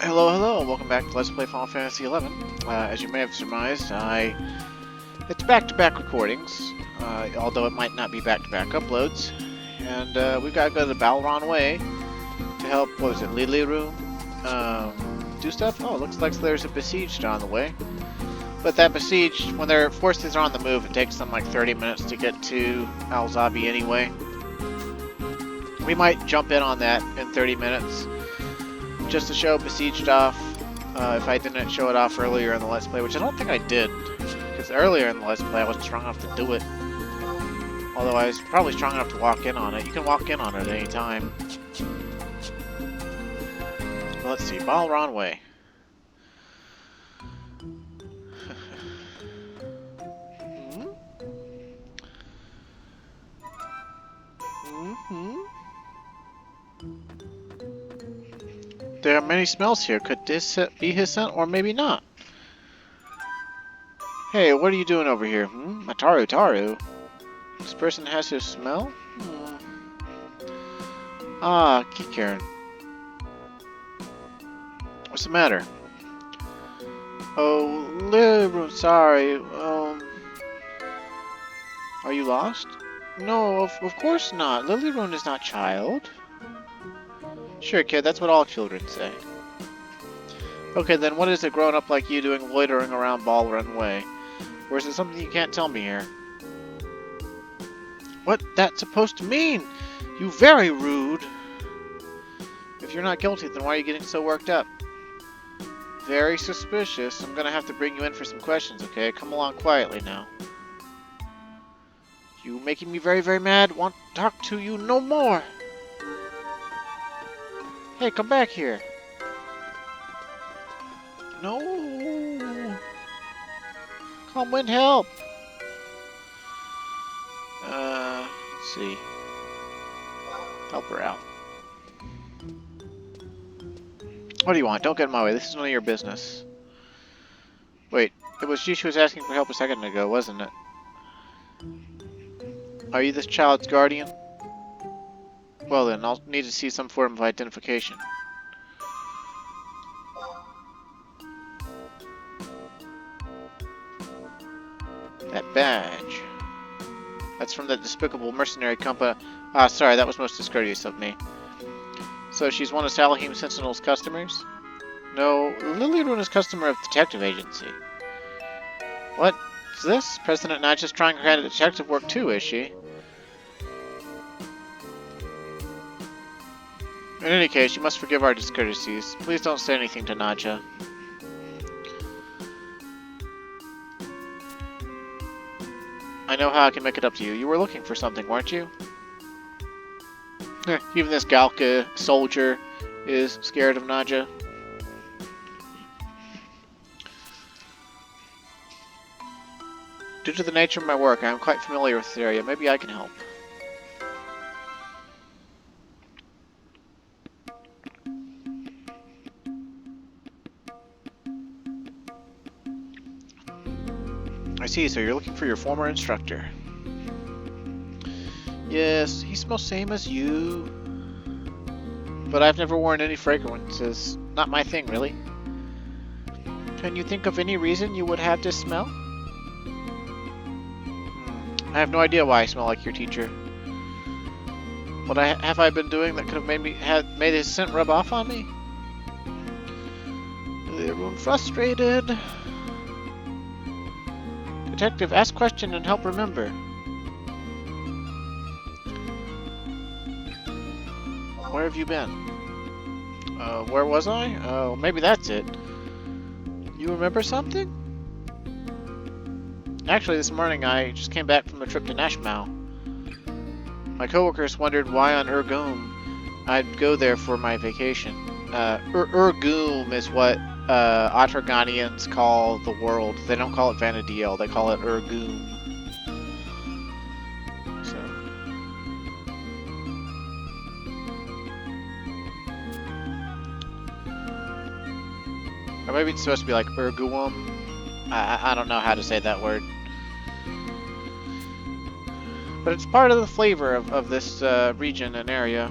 Hello, hello, and welcome back to Let's Play Final Fantasy XI. As you may have surmised, it's back-to-back recordings, although it might not be back-to-back uploads. And we've got to go to the Balron Way to help, what was it, Liliroon, do stuff? Oh, it looks like there's a besieged on the way. But that besieged, when their forces are on the move, it takes them like 30 minutes to get to Alzabi anyway. We might jump in on that in 30 minutes. Just to show besieged off, if I didn't show it off earlier in the Let's Play, which I don't think I did, because earlier in the Let's Play I wasn't strong enough to do it. Although I was probably strong enough to walk in on it. You can walk in on it at any time. Well, let's see, Balron Way. There are many smells here. Could this be his scent, or maybe not? Hey, what are you doing over here? Taru. This person has his smell? Ah, Kikaren. What's the matter? Oh, Liliroon, sorry. Are you lost? No, of course not. Liliroon is not child. Sure, kid, that's what all children say. Okay, then what is a grown-up like you doing loitering around Balron Way? Or is it something you can't tell me here? What that's supposed to mean? You very rude! If you're not guilty, then why are you getting so worked up? Very suspicious. I'm gonna have to bring you in for some questions, okay? Come along quietly now. You making me very, very mad. Want to talk to you no more! Hey, come back here. No. Come and help. Let's see. Help her out. What do you want? Don't get in my way. This is none of your business. Wait, it was she was asking for help a second ago, wasn't it? Are you this child's guardian? Well then, I'll need to see some form of identification. That badge. That's from that despicable mercenary company. Ah, sorry, that was most discourteous of me. So she's one of Salahim Sentinel's customers? No, Liliroon is customer of detective agency. What's this? President Notch is trying her hand at detective work too, is she? In any case, you must forgive our discourtesies. Please don't say anything to Nadja. I know how I can make it up to you. You were looking for something, weren't you? Even this Galka soldier is scared of Nadja. Due to the nature of my work, I am quite familiar with this area. Maybe I can help. I see, so you're looking for your former instructor. Yes, he smells same as you. But I've never worn any fragrances. Not my thing, really. Can you think of any reason you would have this smell? I have no idea why I smell like your teacher. What have I been doing that could have made his scent rub off on me? Everyone frustrated. Detective, ask question and help remember. Where have you been? Where was I? Oh, maybe that's it. You remember something? Actually, this morning I just came back from a trip to Nashmau. My coworkers wondered why on Urgum I'd go there for my vacation. Urgum is what Otterganians call the world. They don't call it Vanadiel, they call it Urgum. So. Or maybe it's supposed to be like Urguum. I don't know how to say that word. But it's part of the flavor of this region and area.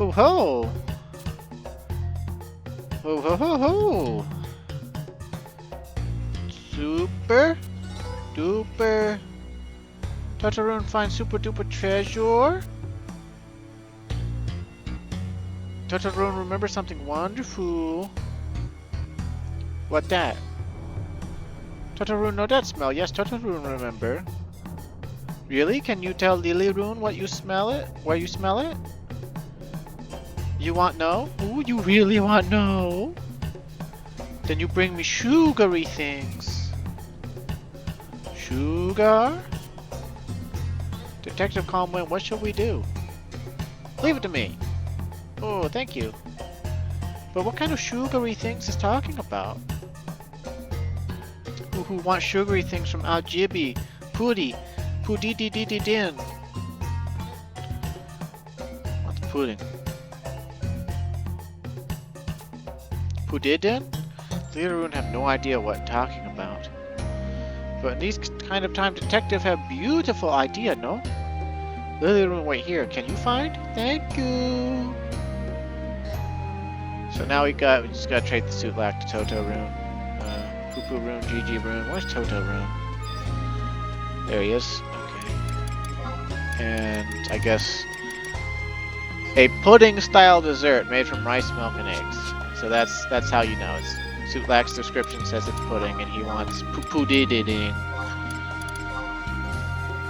Ho ho! Ho ho ho ho! Super duper. Liliroon finds super duper treasure. Liliroon remember something wonderful. What that? Liliroon know that smell. Yes, Liliroon remember. Really? Can you tell Liliroon what you smell it? Where you smell it? You want know? Ooh, you really want know? Then you bring me sugary things. Sugar? Detective Conway, what shall we do? Leave it to me. Oh, thank you. But what kind of sugary things is talking about? Who wants sugary things from Aljibi, Pudi, Pudi-di-di-di-din? What's pudding? Pudidin? Liliroon have no idea what I'm talking about. But in these kind of time, detective have beautiful idea, no? Liliroon, wait here. Can you find? Thank you. So now we just gotta trade the suit lack to Toto Rune. Poo Poo Rune, GG Rune. Where's Toto Rune? There he is. Okay. And I guess a pudding-style dessert made from rice, milk, and eggs. So that's how you know. Suit lack's description says it's pudding, and he wants poo-poo-dee-dee-ding.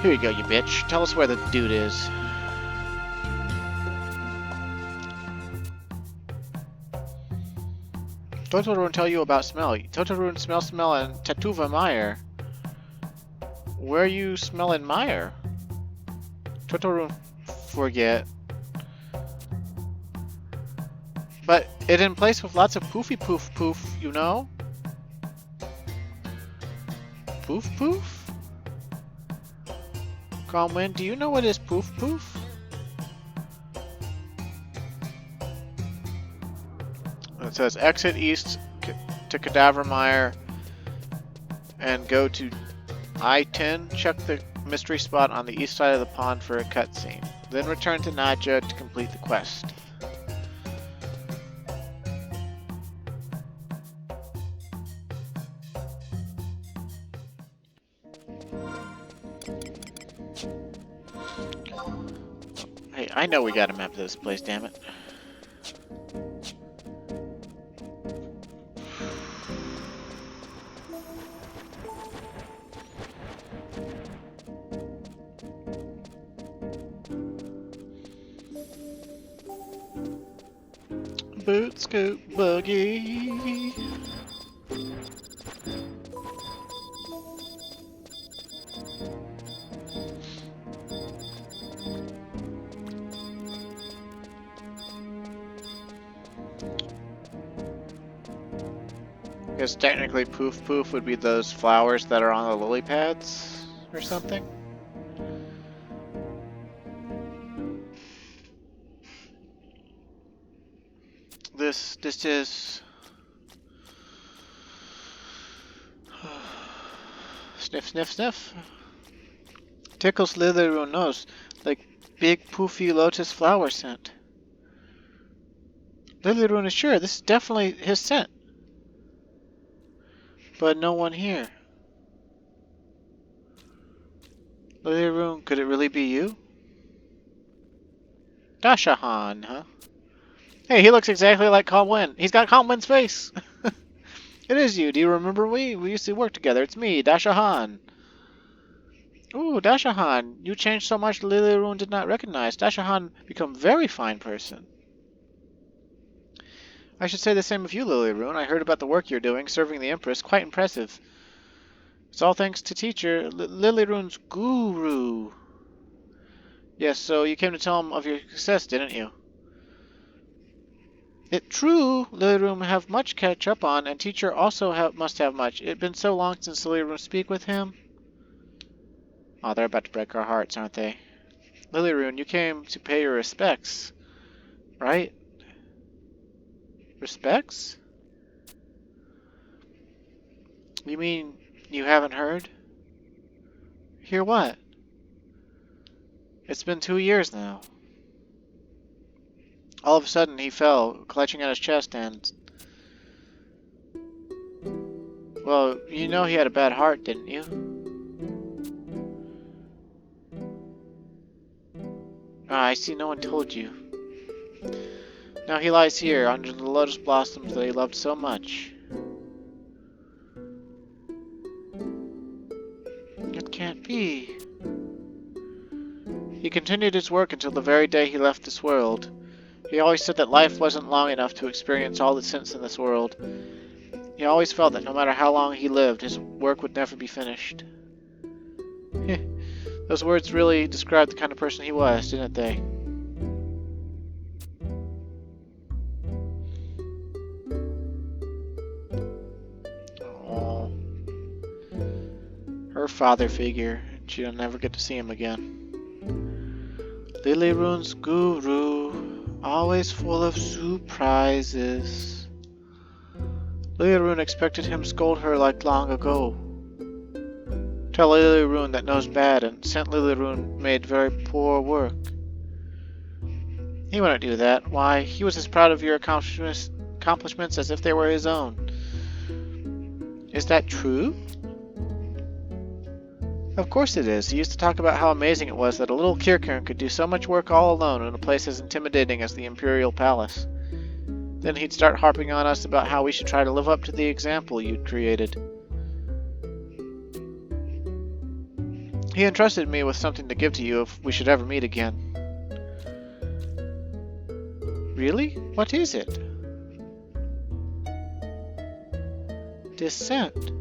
Here you go, you bitch. Tell us where the dude is. Totoroon tell you about smell. Totoroon smell and Tatuva Meyer. Where you smelling Meyer? Totoroon forget. But it in place with lots of poofy poof poof, you know? Poof poof? Calmwind, do you know what is poof poof? It says exit east to Cadaver Mire and go to I-10. Check the mystery spot on the east side of the pond for a cutscene. Then return to Nadja to complete the quest. Hey, I know we got a map of this place, damn it. Boot scoop buggy. I guess technically poof poof would be those flowers that are on the lily pads or something. This is sniff sniff sniff. Tickles Liliroon nose like big poofy lotus flower scent. Liliroon is sure this is definitely his scent. But no one here. Liliroon, could it really be you? Dashahan, huh? Hey, he looks exactly like Calmwind. He's got Calmwind's face. It is you. Do you remember me? We used to work together. It's me, Dashahan. Ooh, Dashahan. You changed so much Liliroon did not recognize. Dashahan become very fine person. I should say the same of you, Liliroon. I heard about the work you're doing, serving the Empress. Quite impressive. It's all thanks to teacher, Liliroon's guru. Yes, so you came to tell him of your success, didn't you? It true, Liliroon have much catch up on, and teacher also must have much. It been so long since Liliroon speak with him. Oh, they're about to break our hearts, aren't they? Liliroon, you came to pay your respects, right? Respects? You mean you haven't heard? Hear what? It's been 2 years now. All of a sudden, he fell, clutching at his chest, and... Well, you know he had a bad heart, didn't you? Ah, I see no one told you. Now he lies here, under the lotus blossoms that he loved so much. It can't be. He continued his work until the very day he left this world. He always said that life wasn't long enough to experience all the sense in this world. He always felt that no matter how long he lived, his work would never be finished. Those words really describe the kind of person he was, didn't they? Oh, her father figure. She'll never get to see him again. Liliroon's guru, always full of surprises. Liliroon expected him to scold her like long ago. Tell Liliroon that knows bad and sent Liliroon made very poor work. He wouldn't do that. Why, he was as proud of your accomplishments as if they were his own. Is that true? Of course it is. He used to talk about how amazing it was that a little Kirkern could do so much work all alone in a place as intimidating as the Imperial Palace. Then he'd start harping on us about how we should try to live up to the example you'd created. He entrusted me with something to give to you if we should ever meet again. Really? What is it? Dissent.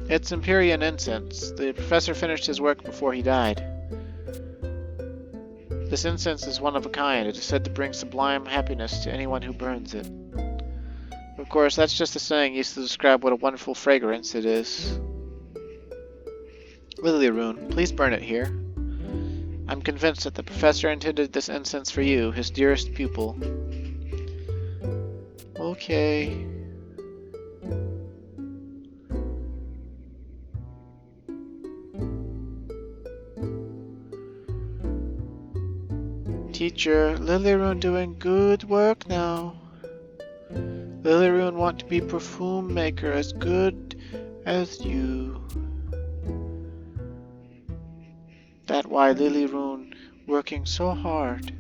It's Empyrean incense. The professor finished his work before he died. This incense is one of a kind. It is said to bring sublime happiness to anyone who burns it. Of course, that's just a saying used to describe what a wonderful fragrance it is. Liliroon, please burn it here. I'm convinced that the professor intended this incense for you, his dearest pupil. Okay. Teacher, Liliroon doing good work now. Liliroon want to be perfume maker as good as you. That why Liliroon working so hard.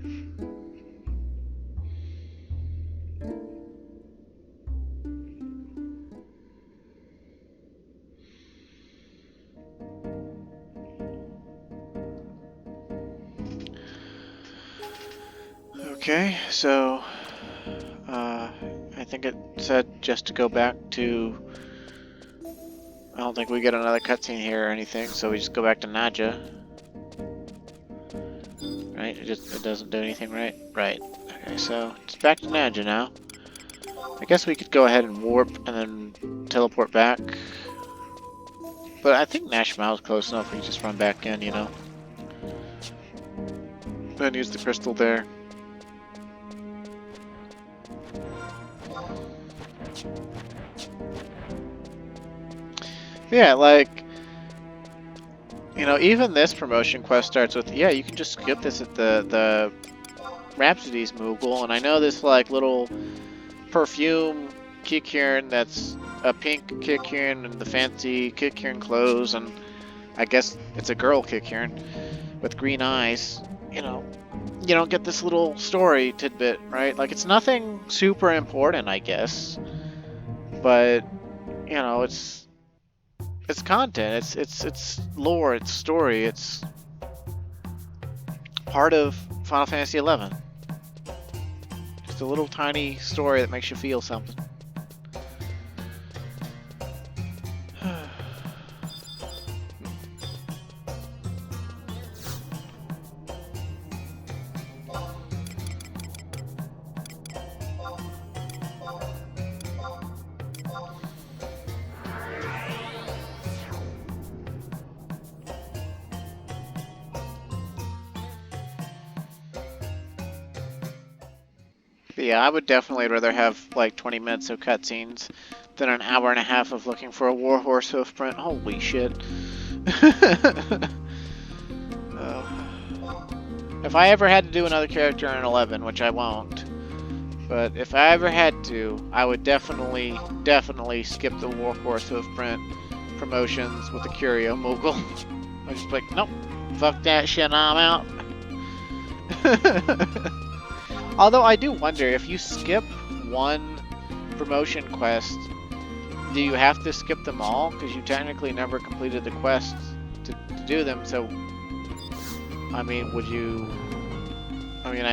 Okay, so I think it said just to go back to. I don't think we get another cutscene here or anything, so we just go back to Nadja. Right? It doesn't do anything, right? Right. Okay, so it's back to Nadja now. I guess we could go ahead and warp and then teleport back. But I think Nashmael's close enough we can just run back in, you know. Then use the crystal there. Yeah, like, you know, even this promotion quest starts with, yeah, you can just skip this at the Rhapsody's Moogle, and I know this, like, little perfume Kirkern that's a pink Kirkern and the fancy Kirkern clothes, and I guess it's a girl Kirkern with green eyes, you know, you don't get this little story tidbit, right? Like, it's nothing super important, I guess, but, you know, it's content, it's lore, it's story, it's part of Final Fantasy XI. Just a little tiny story that makes you feel something. But yeah, I would definitely rather have like 20 minutes of cutscenes than an hour and a half of looking for a warhorse hoofprint. Holy shit. Oh. If I ever had to do another character in 11, which I won't, but if I ever had to, I would definitely skip the Warhorse Hoofprint promotions with the Curio Moogle. I'm just like, nope, fuck that shit, I'm out. Although I do wonder, if you skip one promotion quest, do you have to skip them all? Because you technically never completed the quests to do them, so... I mean, would you... I mean,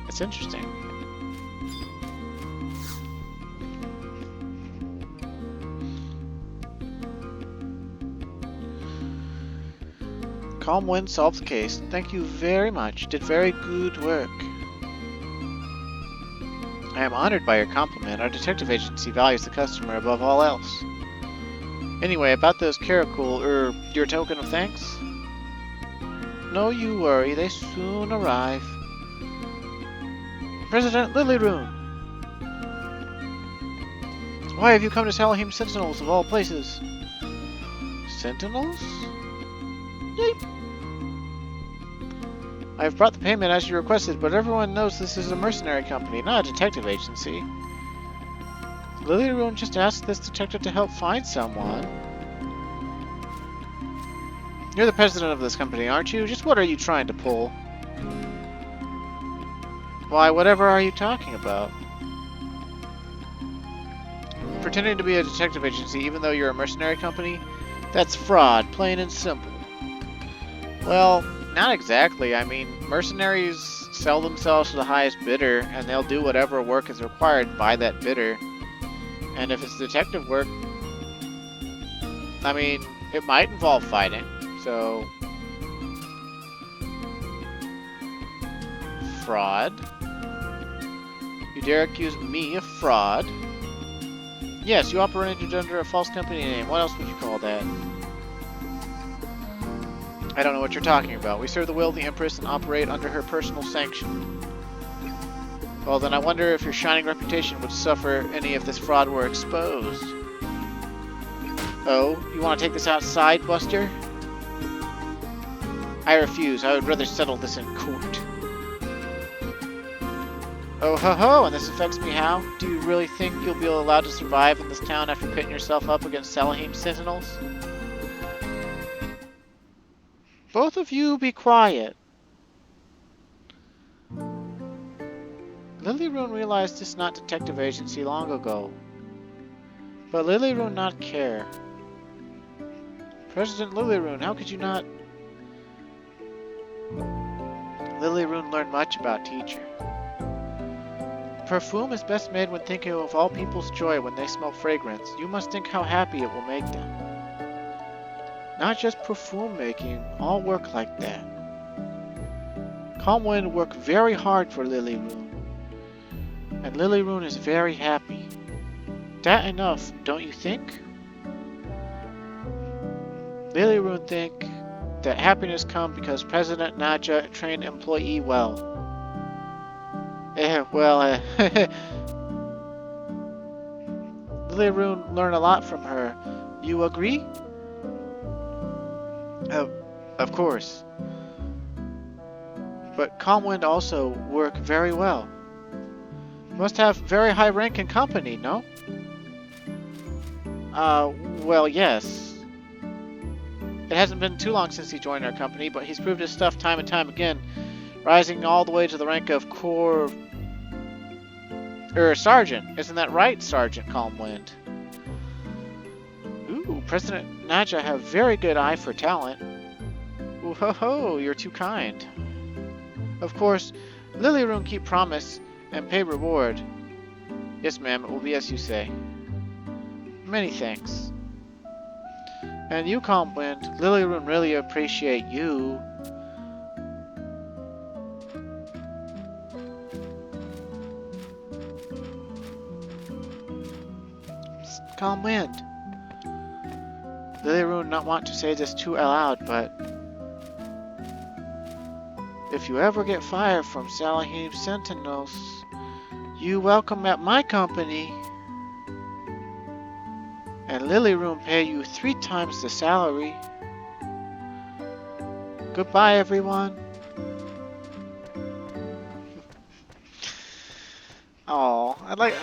it's interesting. Calm Wind solved the case. Thank you very much. Did very good work. I am honored by your compliment. Our detective agency values the customer above all else. Anyway, about those Caracul, your token of thanks? No, you worry. They soon arrive. President Liliroon! Why have you come to Salahim Sentinels of all places? Sentinels? Yep. I have brought the payment as you requested, but everyone knows this is a mercenary company, not a detective agency. Liliroon just asked this detective to help find someone. You're the president of this company, aren't you? Just what are you trying to pull? Why, whatever are you talking about? Pretending to be a detective agency even though you're a mercenary company? That's fraud, plain and simple. Well, not exactly. I mean, mercenaries sell themselves to the highest bidder, and they'll do whatever work is required by that bidder. And if it's detective work, I mean, it might involve fighting, so... Fraud? You dare accuse me of fraud? Yes, you operated under a false company name. What else would you call that? I don't know what you're talking about. We serve the will of the Empress and operate under her personal sanction. Well, then I wonder if your shining reputation would suffer any if this fraud were exposed. Oh, you want to take this outside, Buster? I refuse. I would rather settle this in court. Oh ho ho, and this affects me how? Do you really think you'll be allowed to survive in this town after pitting yourself up against Salahim Sentinels? Both of you be quiet. Liliroon realized this not detective agency long ago. But Liliroon not care. President Liliroon, how could you not... Liliroon learned much about teacher. Perfume is best made when thinking of all people's joy when they smell fragrance. You must think how happy it will make them. Not just perfume making, all work like that. Calm Wind worked very hard for Liliroon. And Liliroon is very happy. That enough, don't you think? Liliroon think that happiness comes because President Nadja trained employee well. Liliroon learned a lot from her. You agree? Of course. But Calm Wind also work very well. Must have very high rank in company, no? Well, yes. It hasn't been too long since he joined our company, but he's proved his stuff time and time again, rising all the way to the rank of Sergeant. Isn't that right, Sergeant Calm Wind? Ooh, President Nadja have very good eye for talent. Ooh ho ho, you're too kind. Of course, Liliroon keep promise and pay reward. Yes, ma'am, it will be as you say. Many thanks. And you, Calm Wind, Liliroon really appreciate you. Psst, Calm Wind. Liliroon not want to say this too loud, but if you ever get fired from Salahim Sentinels, you welcome at my company. And Liliroon pay you 3 times the salary. Goodbye, everyone. I'd like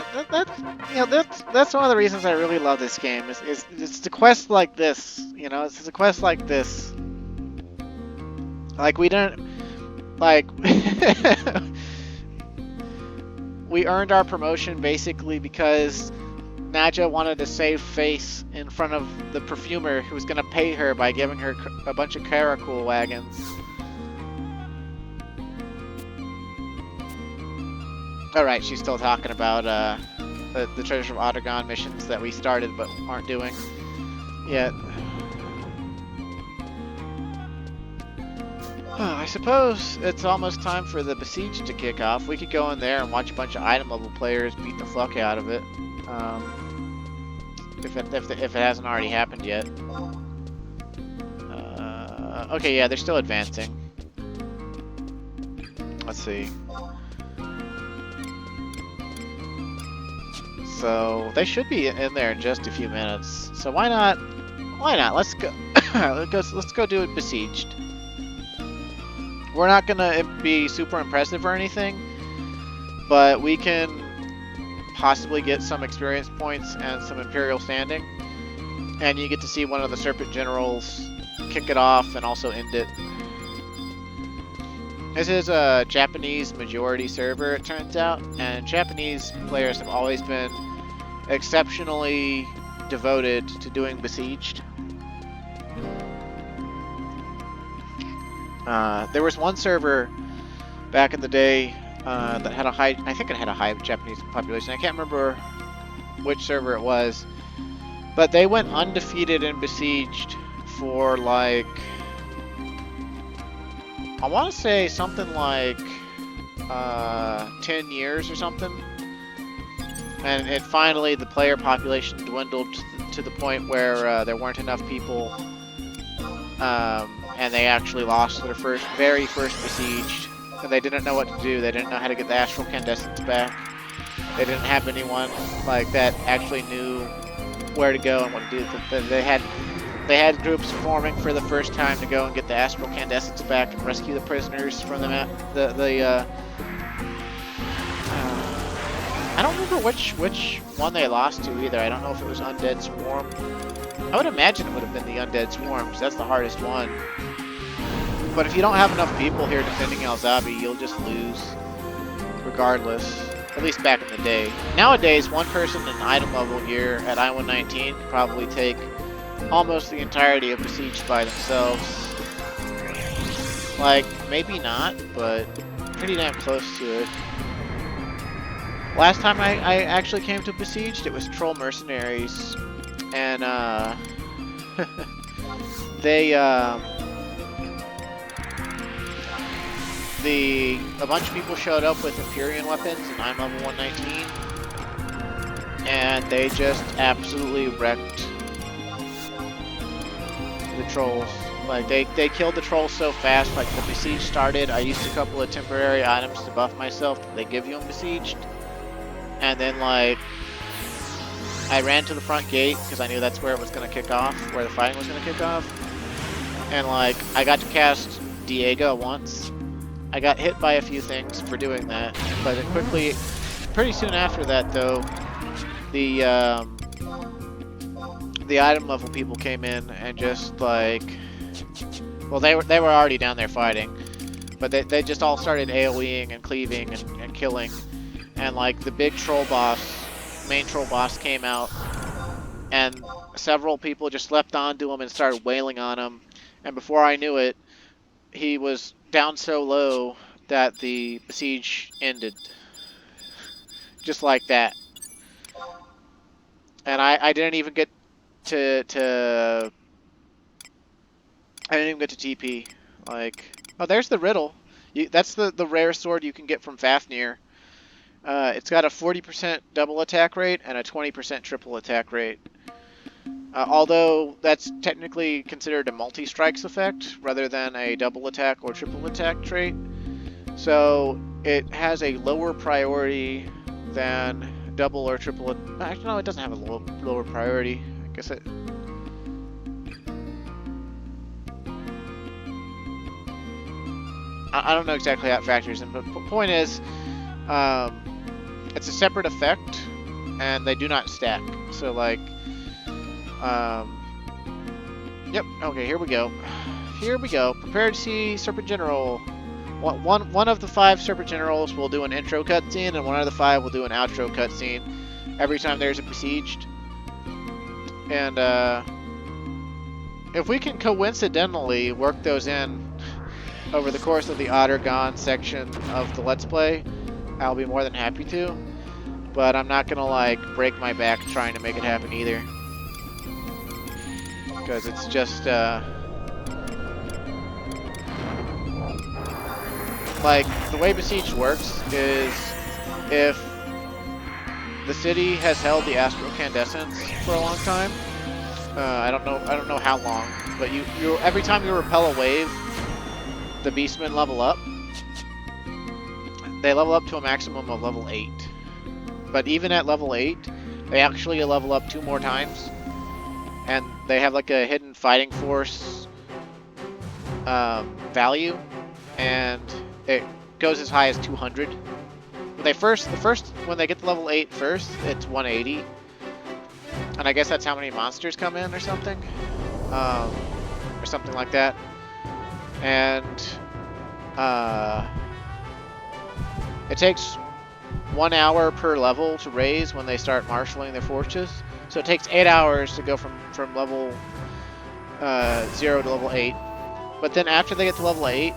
that's one of the reasons I really love this game. Is it's the quest like this. You know, it's a quest like this. Like we didn't like we earned our promotion basically because Nadja wanted to save face in front of the perfumer who was gonna pay her by giving her a bunch of Karakul wagons. Alright, she's still talking about the Treasure of Otagon missions that we started but aren't doing yet. I suppose it's almost time for the Besiege to kick off. We could go in there and watch a bunch of item level players beat the fuck out of it. If it hasn't already happened yet. Okay, yeah, they're still advancing. Let's see. So they should be in there in just a few minutes. So why not? Why not? Let's go. Let's go do it besieged. We're not gonna be super impressive or anything, but we can possibly get some experience points and some Imperial standing, and you get to see one of the Serpent Generals kick it off and also end it. This is a Japanese majority server, it turns out, and Japanese players have always been exceptionally devoted to doing besieged. There was one server back in the day that had a high, I think it had a high Japanese population. I can't remember which server it was, but they went undefeated in besieged for like, I want to say something like 10 years or something. And it finally, the player population dwindled to the point where there weren't enough people, and they actually lost their very first besieged, and they didn't know what to do. They didn't know how to get the astral candescence back. They didn't have anyone like that actually knew where to go and what to do. They had groups forming for the first time to go and get the astral candescence back and rescue the prisoners from the I don't remember which one they lost to either. I don't know if it was Undead Swarm. I would imagine it would have been the Undead Swarm, because that's the hardest one. But if you don't have enough people here defending Alzabi, you'll just lose regardless. At least back in the day. Nowadays, one person in item level here at I-119 could probably take almost the entirety of Besieged by themselves. Like, maybe not, but pretty damn close to it. Last time I actually came to Besieged, it was Troll Mercenaries, and they a bunch of people showed up with Empyrean weapons, and I'm level 119, and they just absolutely wrecked the trolls. Like they killed the trolls so fast. Like the Besieged started, I used a couple of temporary items to buff myself that they give you in Besieged. And then, like, I ran to the front gate because I knew that's where it was going to kick off, where the fighting was going to kick off. And, like, I got to cast Diego once. I got hit by a few things for doing that, but it quickly, pretty soon after that, though, the item level people came in and just, like, well, they were already down there fighting, but they just all started AoEing and cleaving and killing. And like the big troll boss, main troll boss came out, and several people just leapt onto him and started wailing on him. And before I knew it, he was down so low that the siege ended. Just like that. And I didn't even get to I didn't even get to TP. Like, oh, there's the riddle. That's the rare sword you can get from Fafnir. It's got a 40% double attack rate and a 20% triple attack rate. Although that's technically considered a multi-strikes effect rather than a double attack or triple attack trait. So it has a lower priority than double or triple. Actually, no, it doesn't have a lower priority. I guess it. I don't know exactly how it factors in, but the point is, it's a separate effect, and they do not stack. So like, yep. Okay, here we go. Here we go. Prepare to see Serpent General. One of the 5 Serpent Generals will do an intro cutscene, and one of the 5 will do an outro cutscene every time there's a besieged. And if we can coincidentally work those in over the course of the Ottergon section of the Let's Play, I'll be more than happy to. But I'm not gonna like break my back trying to make it happen either, because it's just like the way Besieged works is if the city has held the astrocandescence for a long time. I don't know how long, but you every time you repel a wave, the beastmen level up. They level up to a maximum of level 8. But even at level 8, they actually level up 2 more times. And they have like a hidden fighting force value, and it goes as high as 200. When they get to level 8 first, it's 180. And I guess that's how many monsters come in or something. Or something like that. And it takes 1 hour per level to raise when they start marshalling their forces. So it takes 8 hours to go from level 0 to level 8. But then after they get to level 8,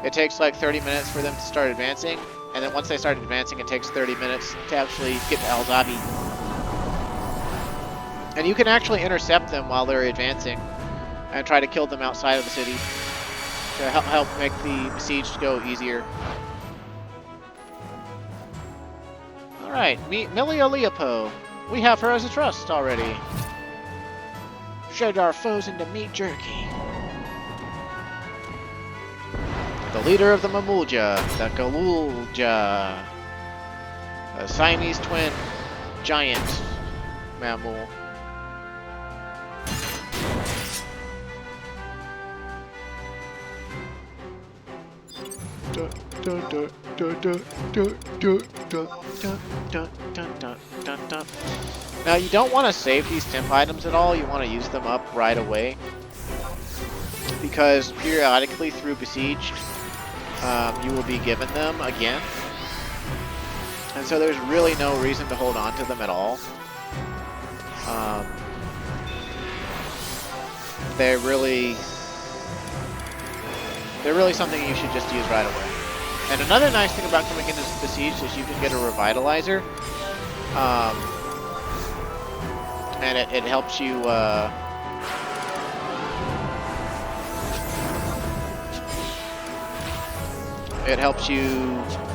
it takes like 30 minutes for them to start advancing. And then once they start advancing, it takes 30 minutes to actually get to El Zabi. And you can actually intercept them while they're advancing and try to kill them outside of the city to help make the besieged go easier. Alright, meet Milia Leopo. We have her as a trust already. Shed our foes into meat jerky. The leader of the Mamulja, the Galulja. A Siamese twin giant mammal. Now you don't want to save these temp items at all, you want to use them up right away. Because periodically through Besieged, you will be given them again. And so there's really no reason to hold on to them at all. They're really something you should just use right away. And another nice thing about coming into Besieged is you can get a Revitalizer. And it helps you,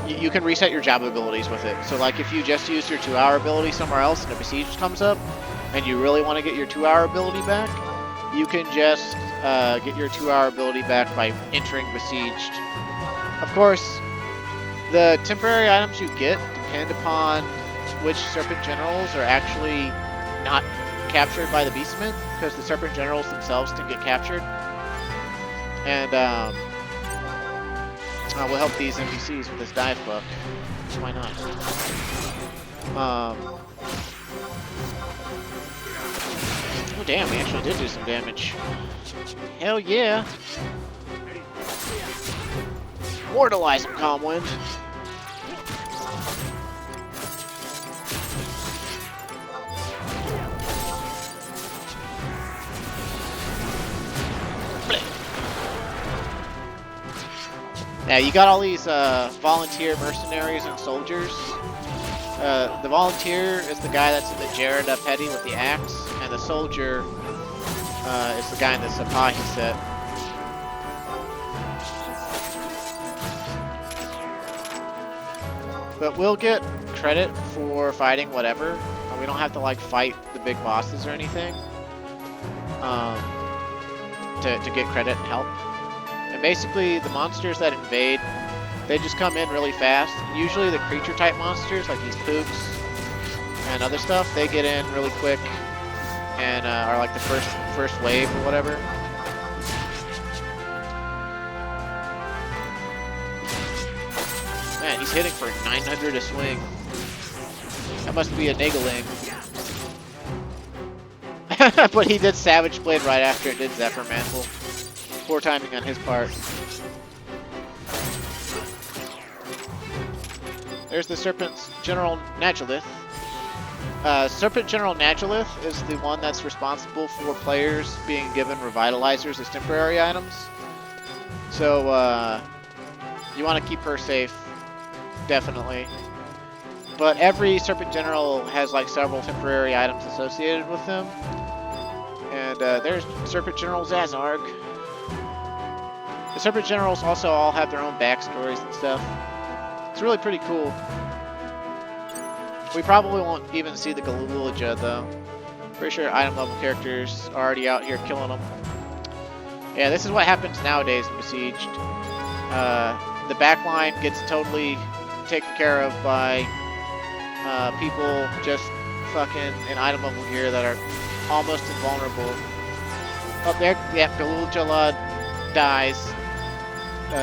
you can reset your job abilities with it. So like if you just used your 2-hour ability somewhere else and a Besieged comes up, and you really want to get your 2-hour ability back, you can just get your 2-hour ability back by entering Besieged. Of course, the temporary items you get depend upon which Serpent Generals are actually not captured by the Beastmen, because the Serpent Generals themselves can get captured. And we'll help these NPCs with this dive book. Why not? Oh damn, we actually did do some damage. Hell yeah! Mortalize him, Calmwind. Now you got all these volunteer mercenaries and soldiers. The volunteer is the guy that's in the Jarada Petty with the axe, and the soldier is the guy in the Sapahi set. But we'll get credit for fighting whatever. We don't have to like fight the big bosses or anything to get credit and help. And basically, the monsters that invade, they just come in really fast. Usually the creature-type monsters, like these pooks and other stuff, they get in really quick and are like the first wave or whatever. Man, he's hitting for 900 a swing. That must be a Niggeling. But he did Savage Blade right after it did Zephyr Mantle. Poor timing on his part. There's the Serpent General Naturalith. Serpent General Naturalith is the one that's responsible for players being given revitalizers as temporary items. So, you want to keep her safe, definitely. But every Serpent General has like several temporary items associated with them. And there's Serpent General Zazarg. The Serpent Generals also all have their own backstories and stuff. It's really pretty cool. We probably won't even see the Galulaja though. Pretty sure item level characters are already out here killing them. Yeah, this is what happens nowadays in Besieged. The backline gets totally taken care of by people just fucking in item level gear that are almost invulnerable. Up there, yeah, Galulaja dies.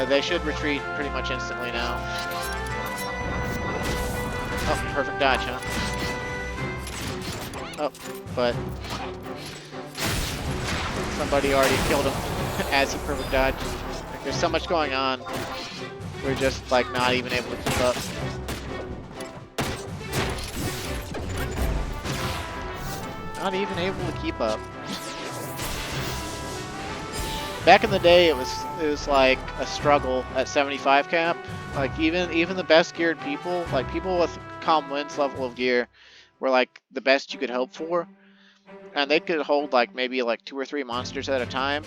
They should retreat pretty much instantly now. Oh, perfect dodge, huh? Oh, but somebody already killed him as he perfect dodged. Like, there's so much going on. We're just like not even able to keep up. Not even able to keep up. Back in the day, it was like a struggle at 75 cap. Like even the best geared people, like people with Calm Winds level of gear, were like the best you could hope for, and they could hold like maybe like 2 or 3 monsters at a time.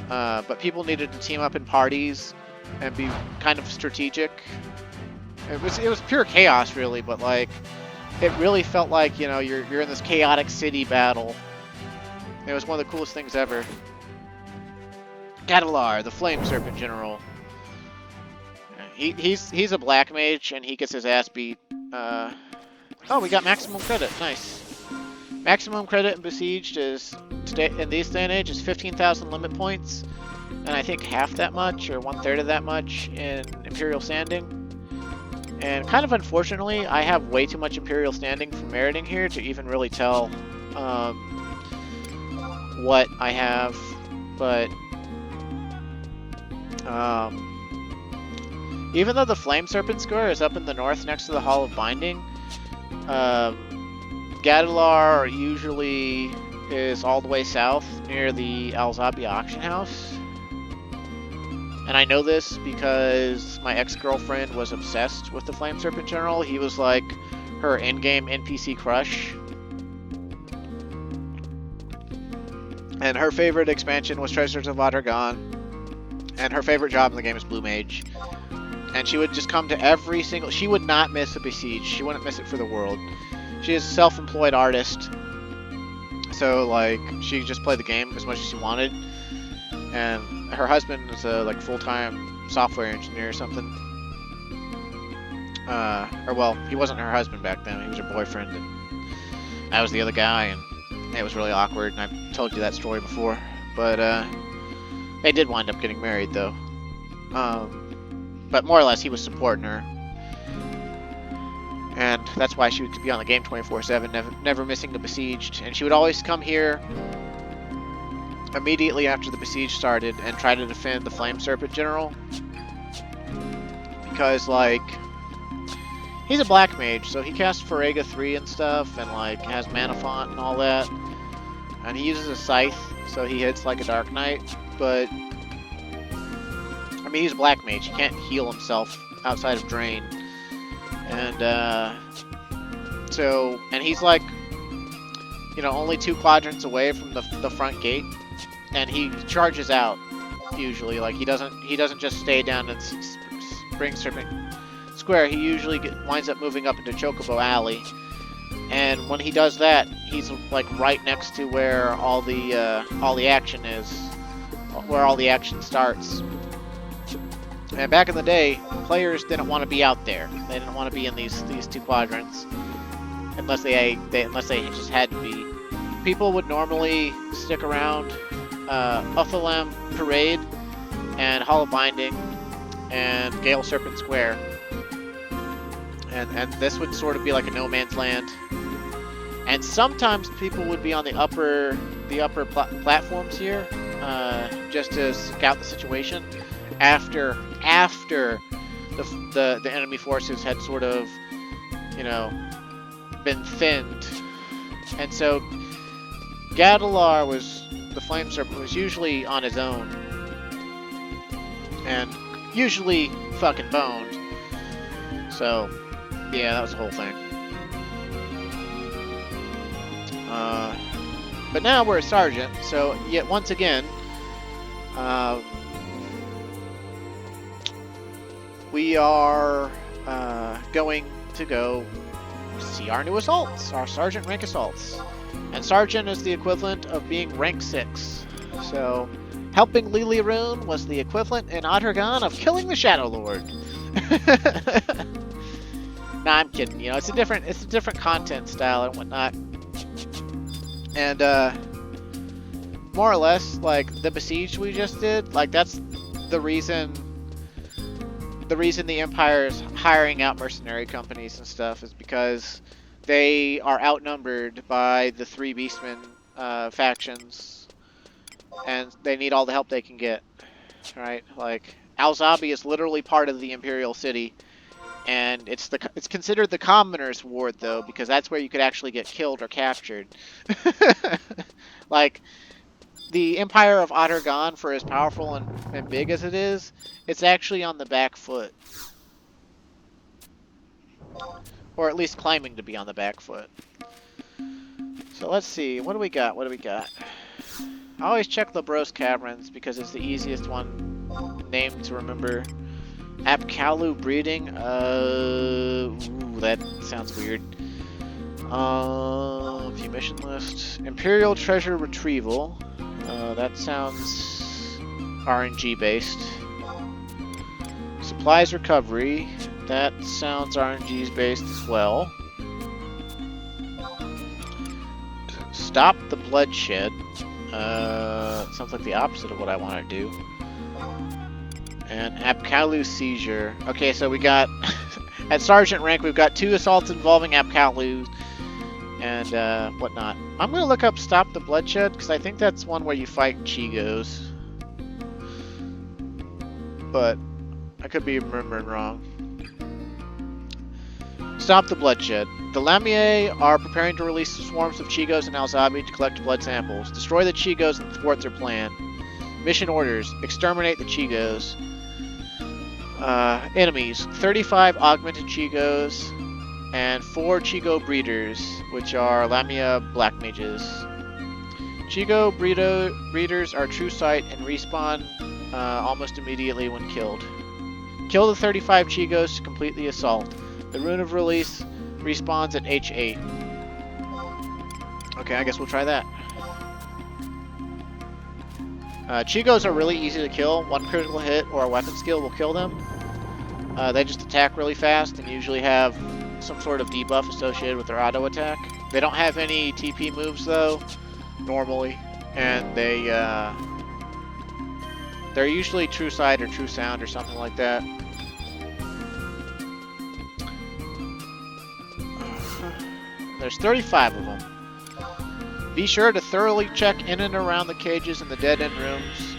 But people needed to team up in parties and be kind of strategic. It was pure chaos, really, but like it really felt like, you know, you're in this chaotic city battle. It was one of the coolest things ever. Gadalar, the Flame Serpent General. He's a black mage and he gets his ass beat. Oh, we got maximum credit. Nice. Maximum credit in Besieged is today in this day and age is 15,000 limit points, and I think half that much or 1/3 of that much in Imperial Standing. And kind of unfortunately, I have way too much Imperial Standing for meriting here to even really tell what I have, but even though the Flame Serpent score is up in the north next to the Hall of Binding, Gadalar usually is all the way south near the Alzabia auction house. And I know this because my ex-girlfriend was obsessed with the Flame Serpent General. He was like her in-game NPC crush. And her favorite expansion was Treasures of Adragon. And her favorite job in the game is Blue Mage. And she would just come to every single... She would not miss a Besiege. She wouldn't miss it for the world. She is a self-employed artist. So, like, she could just play the game as much as she wanted. And her husband was a, like, full-time software engineer or something. Or, well, he wasn't her husband back then. He was her boyfriend. And I was the other guy, and it was really awkward. And I've told you that story before. But, they did wind up getting married, though. But more or less, he was supporting her. And that's why she could be on the game 24/7, never missing the Besieged. And she would always come here immediately after the Besiege started and try to defend the Flame Serpent General. Because, like, he's a black mage, so he casts Farega 3 and stuff, and, like, has Mana Font and all that. And he uses a Scythe, so he hits like a Dark Knight, but... I mean, he's a black mage. He can't heal himself outside of Drain. And, and he's like, you know, only 2 quadrants away from the front gate. And he charges out, usually. Like, he doesn't just stay down in Spring Serpent Square. He usually winds up moving up into Chocobo Alley. And when he does that, he's, like, right next to where all the action is. Where all the action starts. And back in the day, players didn't want to be out there. They didn't want to be in these 2 quadrants, unless they just had to be. People would normally stick around Uthalam Parade and Hall of Binding and Gale Serpent Square. and this would sort of be like a no man's land. And sometimes people would be on the upper platforms here, just to scout the situation after the enemy forces had sort of, you know, been thinned. And so Gadalar the Flame Serpent was usually on his own, and usually fucking boned. So yeah, that was the whole thing. But now we're a sergeant, so yet once again, we are going to go see our new assaults, our sergeant rank assaults. And sergeant is the equivalent of being rank 6. So helping Liliroon was the equivalent in Adragon of killing the Shadow Lord. Nah, I'm kidding. You know, it's a different content style and whatnot. And more or less, like the besieged we just did, like that's the reason the Empire is hiring out mercenary companies and stuff, is because they are outnumbered by the 3 Beastmen factions, and they need all the help they can get. Right? Like Alzabi is literally part of the Imperial City, and it's considered the Commoners' Ward though, because that's where you could actually get killed or captured. Like the Empire of Adragon, for as powerful and big as it is, it's actually on the back foot. Or at least claiming to be on the back foot. So let's see, what do we got? I always check Labros Caverns because it's the easiest one named to remember. Apkalu breeding, ooh, that sounds weird. View mission list. Imperial treasure retrieval. That sounds RNG based. Supplies recovery. That sounds RNG based as well. Stop the bloodshed. Sounds like the opposite of what I want to do. And Apkalu seizure. Okay, so we got at sergeant rank we've got 2 assaults involving Apkalu and whatnot. I'm gonna look up Stop the Bloodshed because I think that's one where you fight Chigos, but I could be remembering wrong. Stop the Bloodshed. The Lamiae are preparing to release swarms of Chigos and Alzabi to collect blood samples. Destroy the Chigos and thwart their plan. Mission orders: exterminate the Chigos. Enemies: 35 augmented Chigos and 4 Chigo breeders, which are Lamia black mages. Chigo breeders are true sight and respawn almost immediately when killed. Kill the 35 Chigos to complete the assault. The Rune of Release respawns at H8. Okay, I guess we'll try that. Chigos are really easy to kill. 1 critical hit or a weapon skill will kill them. They just attack really fast and usually have some sort of debuff associated with their auto attack. They don't have any TP moves though, normally, and they're usually True Sight or True Sound or something like that. There's 35 of them. Be sure to thoroughly check in and around the cages and the dead-end rooms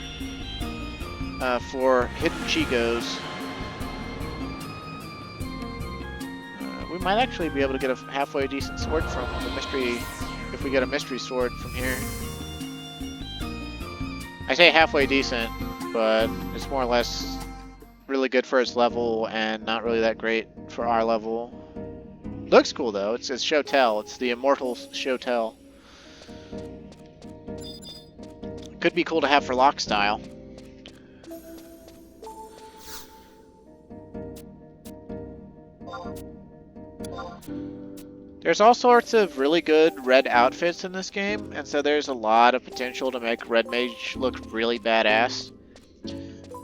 for hidden Chigos. We might actually be able to get a halfway decent sword from the mystery, if we get a mystery sword from here. I say halfway decent, but it's more or less really good for its level and not really that great for our level. Looks cool though. It's Shotel. It's the Immortal Shotel. Could be cool to have for lock style. There's all sorts of really good red outfits in this game, and so there's a lot of potential to make Red Mage look really badass.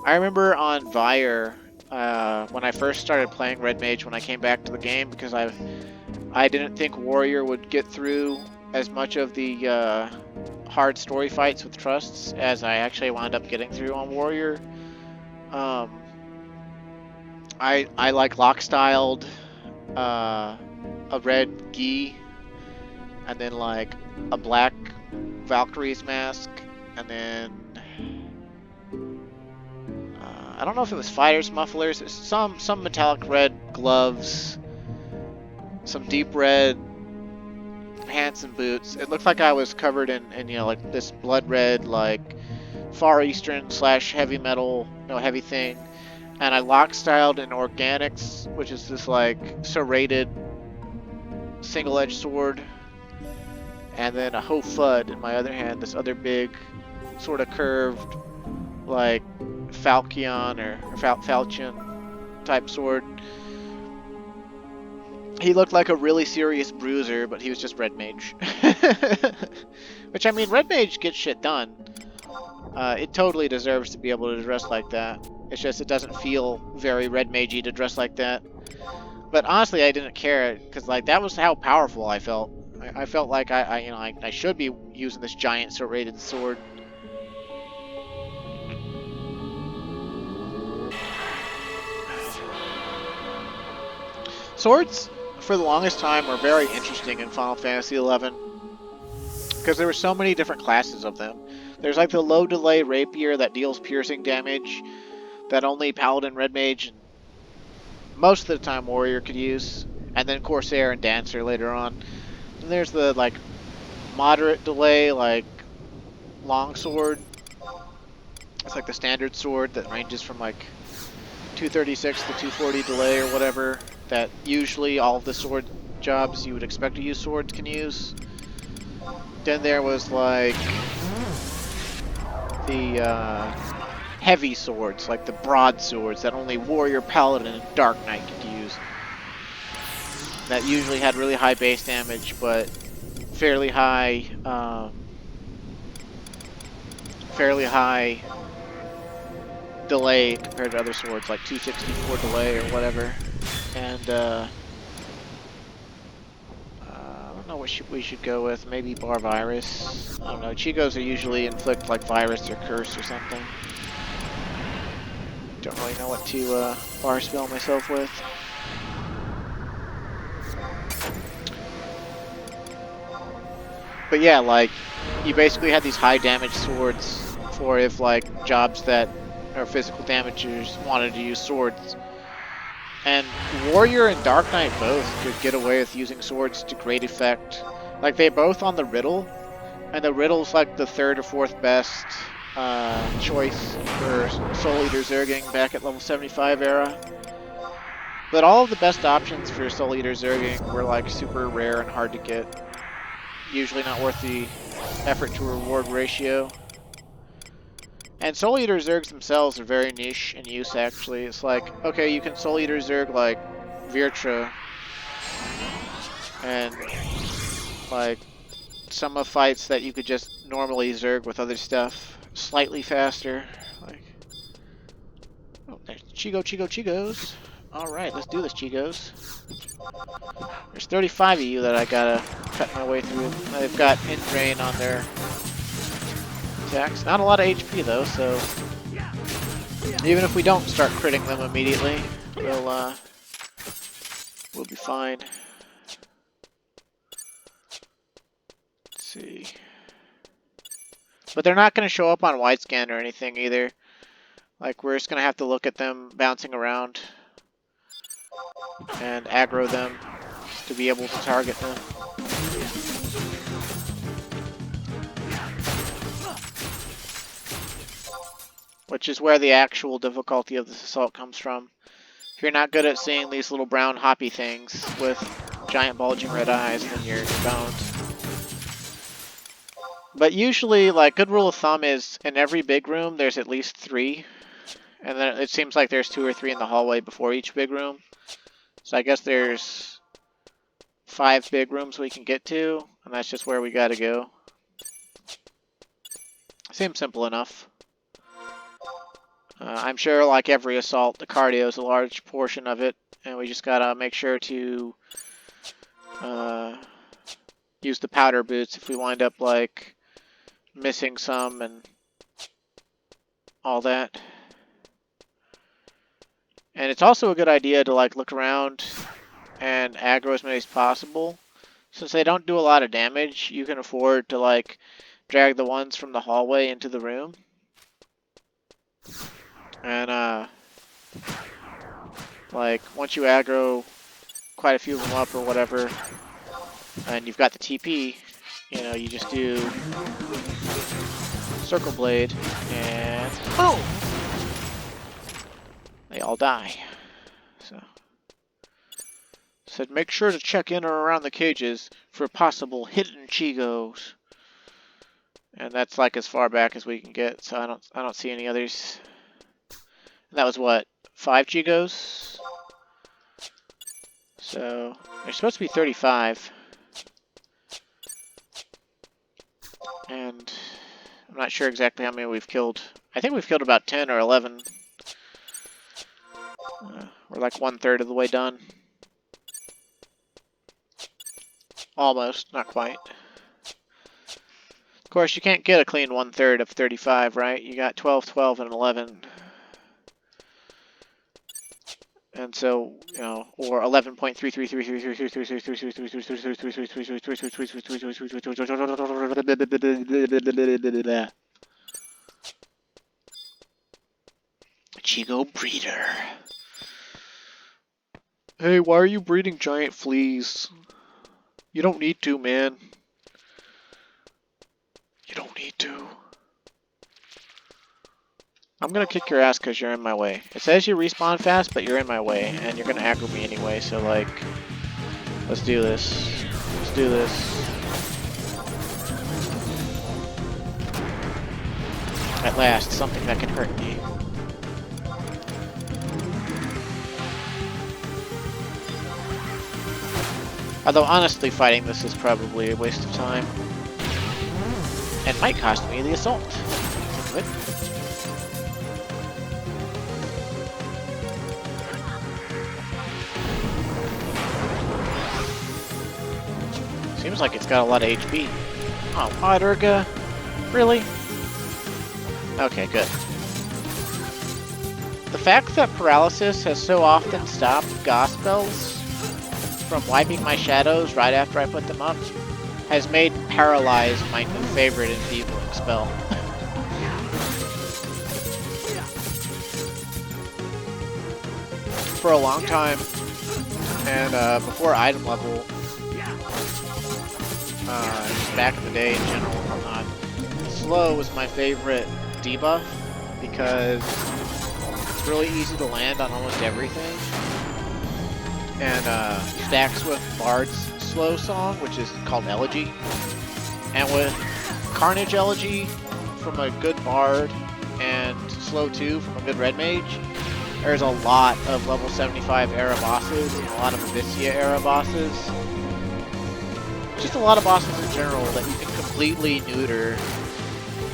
I remember on Vire, when I first started playing Red Mage when I came back to the game, because I didn't think Warrior would get through as much of the hard story fights with trusts as I actually wound up getting through on Warrior. I like lock-styled a red gi, and then like a black Valkyrie's mask, and then I don't know if it was fighter's mufflers, some metallic red gloves, some deep red pants and boots. It looked like I was covered in you know, like this blood red, like Far Eastern / heavy metal, you know, heavy thing. And I lock styled in organics, which is this like serrated single-edged sword. And then a Ho-Fud in my other hand, this other big, sort of curved, like Falchion or Falchion type sword. He looked like a really serious bruiser, but he was just Red Mage. Which, I mean, Red Mage gets shit done. It totally deserves to be able to dress like that. It's just it doesn't feel very Red Magey to dress like that. But honestly, I didn't care, because like that was how powerful I felt. I felt like I should be using this giant serrated sword. Swords, for the longest time, were very interesting in Final Fantasy XI, because there were so many different classes of them. There's like the low delay rapier that deals piercing damage that only Paladin, Red Mage, and most of the time Warrior could use, and then Corsair and Dancer later on. And there's the like moderate delay, like longsword. It's like the standard sword that ranges from like 236 to 240 delay or whatever, that usually all of the sword jobs you would expect to use swords can use. Then there was like the heavy swords, like the broadswords that only Warrior, Paladin, and Dark Knight could use. That usually had really high base damage, but fairly high delay compared to other swords, like 264 delay or whatever. And I don't know what we should go with. Maybe Bar Virus. I don't know. Chigos are usually inflict like virus or curse or something. Don't really know what to bar spell myself with. But yeah, like, you basically had these high damage swords for if like jobs that are physical damagers wanted to use swords. And Warrior and Dark Knight both could get away with using swords to great effect. Like, they both on the Riddle, and the Riddle's like the 3rd or 4th best choice for Soul Eater Zerging back at level 75 era. But all of the best options for Soul Eater Zerging were like super rare and hard to get. Usually not worth the effort to reward ratio. And Soul Eater Zergs themselves are very niche in use, actually. It's like, okay, you can Soul Eater Zerg like Virtra, and like some of fights that you could just normally Zerg with other stuff slightly faster. Like, oh, there's Chigos. Alright, let's do this, Chigos. There's 35 of you that I gotta cut my way through. They've got Indrain on their attacks. Not a lot of HP though, so even if we don't start critting them immediately, we'll be fine. Let's see. But they're not going to show up on wide scan or anything either. Like, we're just going to have to look at them bouncing around and aggro them to be able to target them. Which is where the actual difficulty of this assault comes from. If you're not good at seeing these little brown hoppy things with giant bulging red eyes, then you're boned. But usually, like, good rule of thumb is in every big room there's at least 3. And then it seems like there's 2 or 3 in the hallway before each big room. So I guess there's 5 big rooms we can get to, and that's just where we gotta go. Seems simple enough. I'm sure, like every assault, the cardio is a large portion of it, and we just gotta make sure to use the powder boots if we wind up, like, missing some and all that. And it's also a good idea to, like, look around and aggro as many as possible. Since they don't do a lot of damage, you can afford to like drag the ones from the hallway into the room. And like once you aggro quite a few of them up or whatever, and you've got the TP, you know, you just do Circle Blade, and boom! They all die. So, said make sure to check in or around the cages for possible hidden Chigos. And that's like as far back as we can get, so I don't see any others. And that was what, 5 Chigos? So there's supposed to be 35. And I'm not sure exactly how many we've killed. I think we've killed about 10 or 11. We're like 1/3 of the way done. Almost, not quite. Of course, you can't get a clean 1/3 of 35, right? You got 12, 12, and 11. And so, you know, or 11.333333333333333333333333333333333333333333333333333333333333333333333333333333333333333333333333333333333333333333333333333333333333333333333333333333333333333Chigo breeder. Hey, why are you breeding giant fleas? You don't need to, man. You don't need to. I'm gonna kick your ass because you're in my way. It says you respawn fast, but you're in my way, and you're gonna aggro me anyway, so like, let's do this. Let's do this. At last, something that can hurt me. Although honestly, fighting this is probably a waste of time. And might cost me the assault. Think of it. Seems like it's got a lot of HP. Oh, Auderga? Really? Okay, good. The fact that paralysis has so often stopped Gospels from wiping my shadows right after I put them up has made Paralyze my new favorite enfeebling spell. For a long time, and before item level, just back in the day in general and whatnot, slow was my favorite debuff because it's really easy to land on almost everything. And stacks with Bard's slow song, which is called Elegy. And with Carnage Elegy from a good Bard and Slow 2 from a good Red Mage, there's a lot of level 75 era bosses and a lot of Abyssia era bosses. Just a lot of bosses in general that you can completely neuter.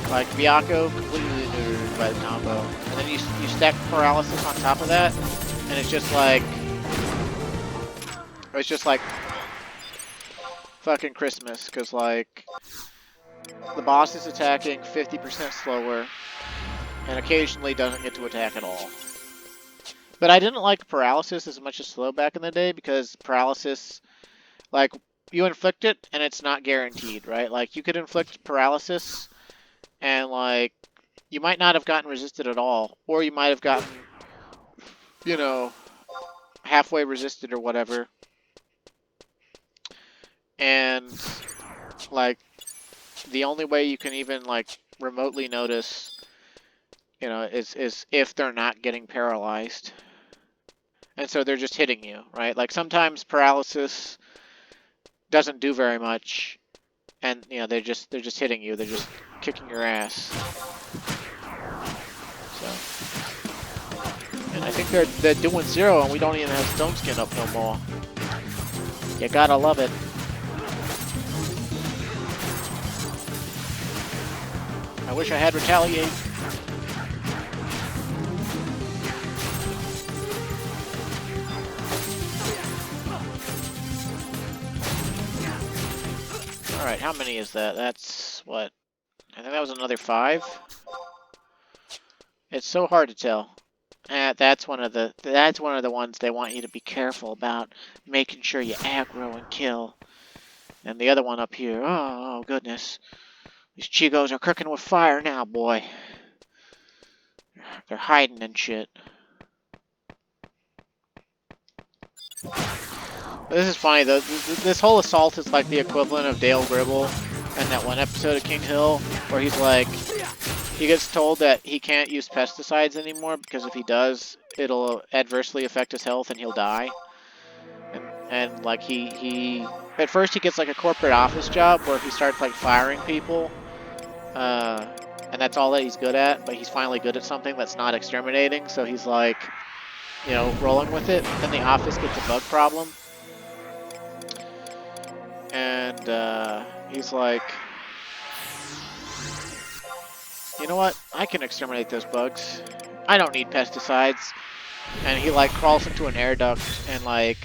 Like Byakko, completely neutered by the combo. And then you stack Paralysis on top of that, and it's just like fucking Christmas, because like the boss is attacking 50% slower and occasionally doesn't get to attack at all. But I didn't like Paralysis as much as slow back in the day because Paralysis, like, you inflict it and it's not guaranteed, right? Like, you could inflict Paralysis and like you might not have gotten resisted at all, or you might have gotten, you know, halfway resisted or whatever. And like the only way you can even like remotely notice, you know, is if they're not getting paralyzed. And so they're just hitting you, right? Like sometimes paralysis doesn't do very much, and you know they're just hitting you. They're just kicking your ass. So, and I think they're doing 0, and we don't even have Stone Skin up no more. You gotta love it. I wish I had Retaliate. Alright, how many is that? That's, what? I think that was another 5? It's so hard to tell. That's one of the ones they want you to be careful about, making sure you aggro and kill. And the other one up here, oh goodness. These Chigos are cooking with fire now, boy. They're hiding and shit. This is funny though. This whole assault is like the equivalent of Dale Gribble and that one episode of King Hill where he's like, he gets told that he can't use pesticides anymore because if he does, it'll adversely affect his health and he'll die. And like he at first he gets like a corporate office job where he starts like firing people, and that's all that he's good at. But he's finally good at something that's not exterminating, so he's like, you know, rolling with it. Then the office gets a bug problem, and he's like, you know what? I can exterminate those bugs. I don't need pesticides. And he like crawls into an air duct and like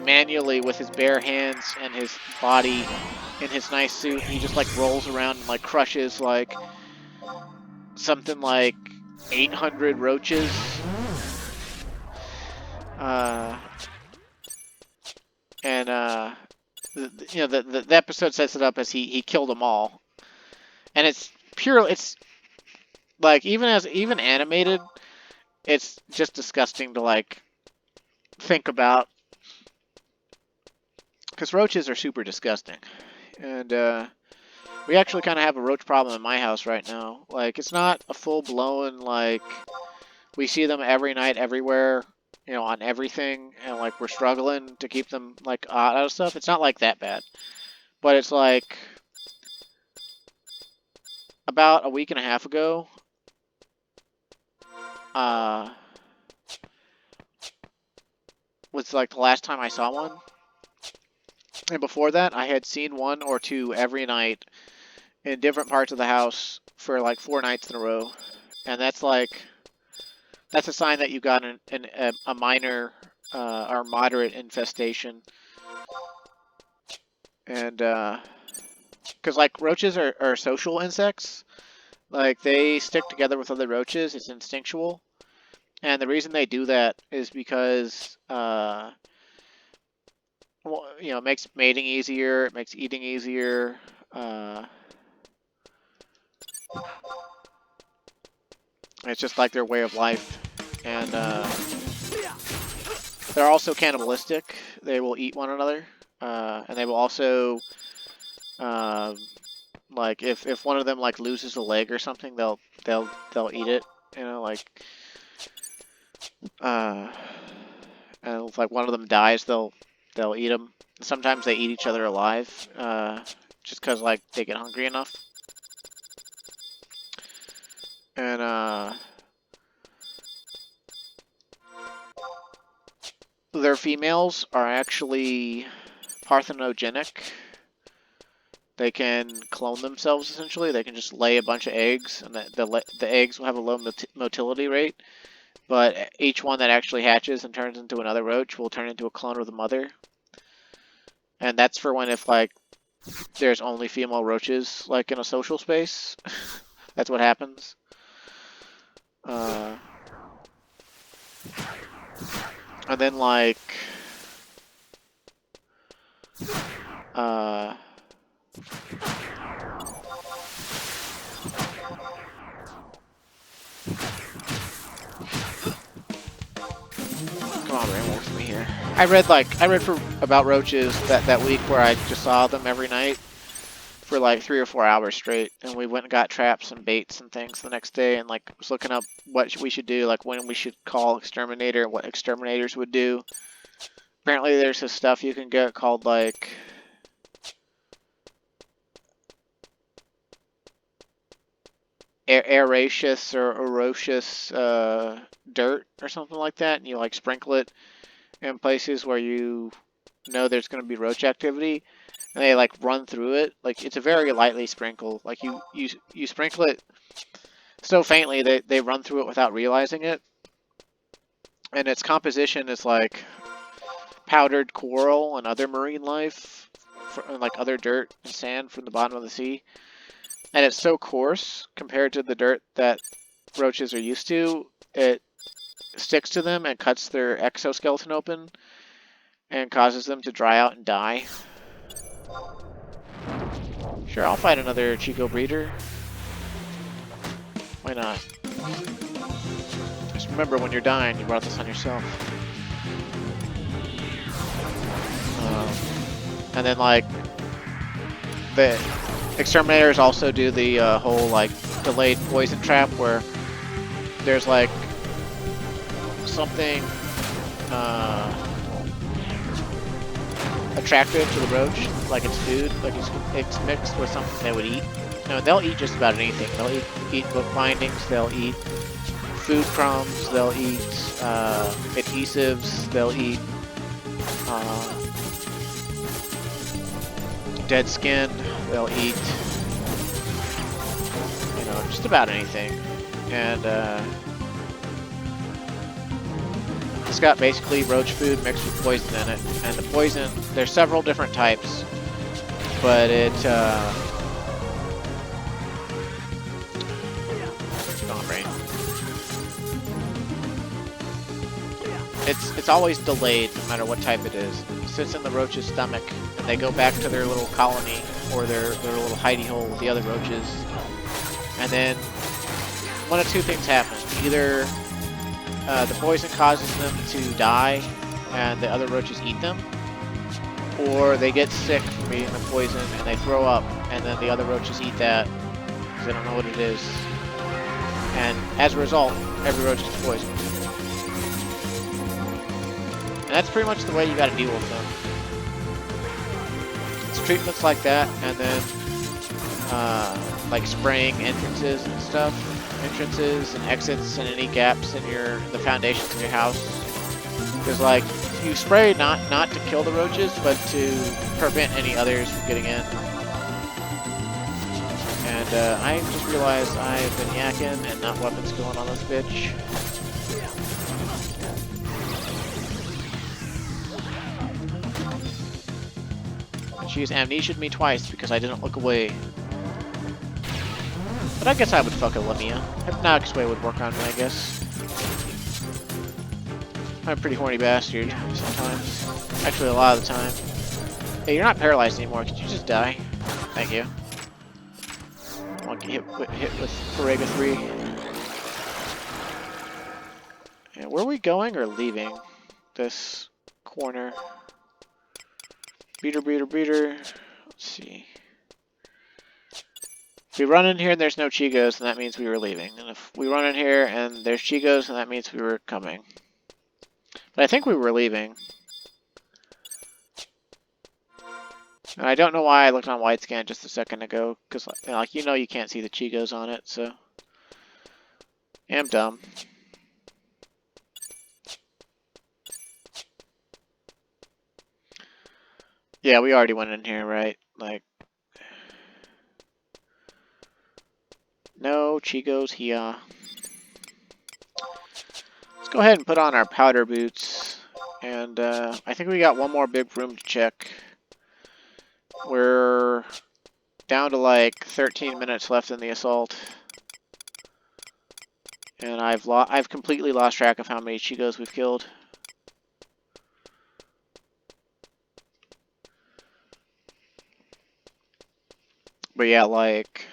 manually with his bare hands and his body in his nice suit, he just like rolls around and like crushes like something like 800 roaches. You know, the episode sets it up as he killed them all, and it's pure. It's like even animated, it's just disgusting to like think about because roaches are super disgusting, and we actually kind of have a roach problem in my house right now. Like it's not a full blown like we see them every night everywhere, you know, on everything, and like we're struggling to keep them like out of stuff. It's not like that bad, but it's like about a week and a half ago. Was like the last time I saw one. And before that, I had seen one or two every night in different parts of the house for like 4 nights in a row. And that's like, that's a sign that you got a minor or moderate infestation. And, because like roaches are social insects. Like they stick together with other roaches. It's instinctual. And the reason they do that is because, well, you know, it makes mating easier, it makes eating easier. It's just like their way of life. And they're also cannibalistic. They will eat one another. And they will also, like, if one of them like loses a leg or something, they'll eat it. You know, like, and if like one of them dies, they'll eat them. Sometimes they eat each other alive, just because like they get hungry enough. And their females are actually parthenogenic. They can clone themselves essentially. They can just lay a bunch of eggs, and the eggs will have a low motility rate. But each one that actually hatches and turns into another roach will turn into a clone of the mother. And that's for when if like there's only female roaches like in a social space. That's what happens. And then like come on, Raymond, with me here. I read about roaches that week where I just saw them every night for like 3 or 4 hours straight, and we went and got traps and baits and things the next day, and like was looking up what we should do, like when we should call exterminator, what exterminators would do. Apparently, there's this stuff you can get called like aeraceous or aerocious dirt or something like that, and you like sprinkle it in places where you know there's going to be roach activity, and they like run through it. Like it's a very lightly sprinkle. Like you sprinkle it so faintly that they run through it without realizing it, and its composition is like powdered coral and other marine life, and like other dirt and sand from the bottom of the sea. And it's so coarse compared to the dirt that roaches are used to it sticks to them and cuts their exoskeleton open and causes them to dry out and die. Sure, I'll fight another Chico breeder. Why not? Just remember, when you're dying, you brought this on yourself. And then, like, the exterminators also do the whole, like, delayed poison trap where there's, like, something attractive to the roach, like it's food, like it's mixed with something they would eat. No, they'll eat just about anything. They'll eat book bindings, they'll eat food crumbs, they'll eat adhesives, they'll eat dead skin, they'll eat, you know, just about anything. And it's got basically roach food mixed with poison in it. And the poison, there's several different types, but it, gone, brain. It's always delayed, no matter what type it is. It sits in the roach's stomach, and they go back to their little colony, or their little hidey hole with the other roaches. And then, one of two things happen. Either the poison causes them to die, and the other roaches eat them, or they get sick from eating the poison, and they throw up, and then the other roaches eat that, because they don't know what it is. And as a result, every roach gets poisoned. And that's pretty much the way you gotta deal with them. It's treatments like that, and then like spraying entrances and stuff. Entrances and exits and any gaps in the foundations of your house. Because like, you spray not to kill the roaches, but to prevent any others from getting in. And I just realized I've been yakking and not weapon skilling on this bitch. She's amnesia'd me twice because I didn't look away. But I guess I would fuck a Lamia. Hypnotic's way would work on me, I guess. I'm a pretty horny bastard sometimes. Actually, a lot of the time. Hey, you're not paralyzed anymore. Could you just die? Thank you. I want to get hit with Farega 3. Yeah, were we going or leaving this corner? Breeder. Let's see. If we run in here and there's no Chigos, then that means we were leaving. And if we run in here and there's Chigos, then that means we were coming. But I think we were leaving. And I don't know why I looked on wide scan just a second ago, because like you know you can't see the Chigos on it, so yeah, I'm dumb. Yeah, we already went in here, right? Like, no Chigos here. Let's go ahead and put on our powder boots. And I think we got one more big room to check. We're down to like 13 minutes left in the assault. And I've completely lost track of how many Chigos we've killed. But yeah, like,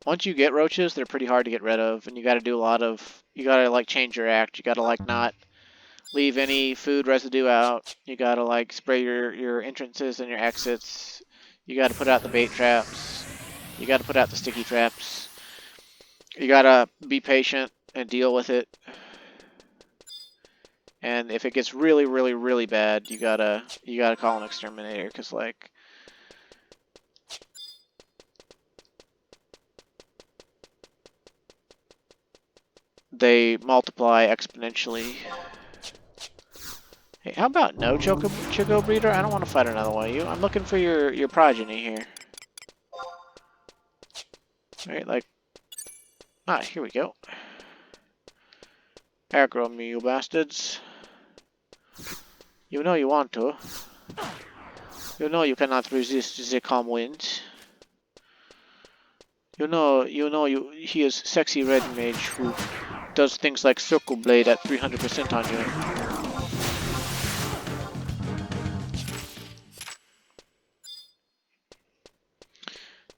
once you get roaches, they're pretty hard to get rid of, and you gotta do a lot of, you gotta like change your act. You gotta like not leave any food residue out. You gotta like spray your entrances and your exits. You gotta put out the bait traps. You gotta put out the sticky traps. You gotta be patient and deal with it. And if it gets really, really, really bad, you gotta call an exterminator, because like, they multiply exponentially. Hey, how about no Chico breeder? I don't want to fight another one of you. I'm looking for your progeny here. Right, like, here we go. Aggro me, you bastards. You know you want to. You know you cannot resist the calm wind. He is sexy red mage who does things like circle blade at 300% on you.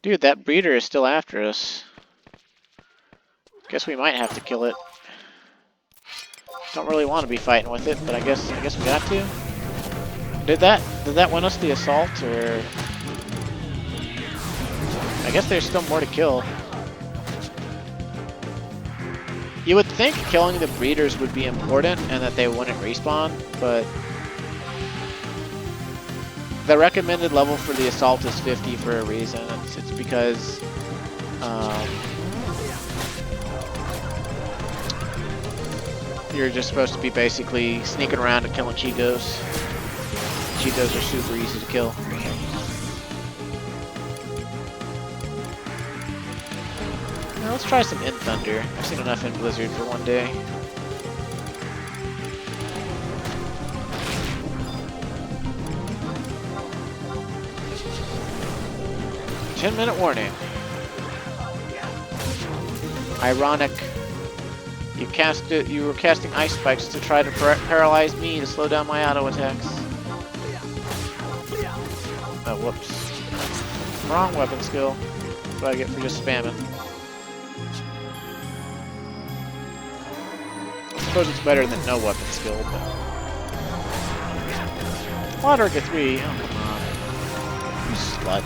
Dude, that breeder is still after us. Guess we might have to kill it. Don't really want to be fighting with it, but I guess we got to. Did that win us the assault, or I guess there's still more to kill. You would think killing the breeders would be important and that they wouldn't respawn, but the recommended level for the assault is 50 for a reason. It's because you're just supposed to be basically sneaking around and killing Chigos. Chigos are super easy to kill. Now let's try some In Thunder. I've seen enough in Blizzard for one day. "10-minute warning. Ironic. You were casting ice spikes to try to paralyze me to slow down my auto attacks." Oh, whoops. Wrong weapon skill. That's what I get for just spamming. I suppose it's better than no weapon skill, but... Water to 3. Oh, come on. You slut.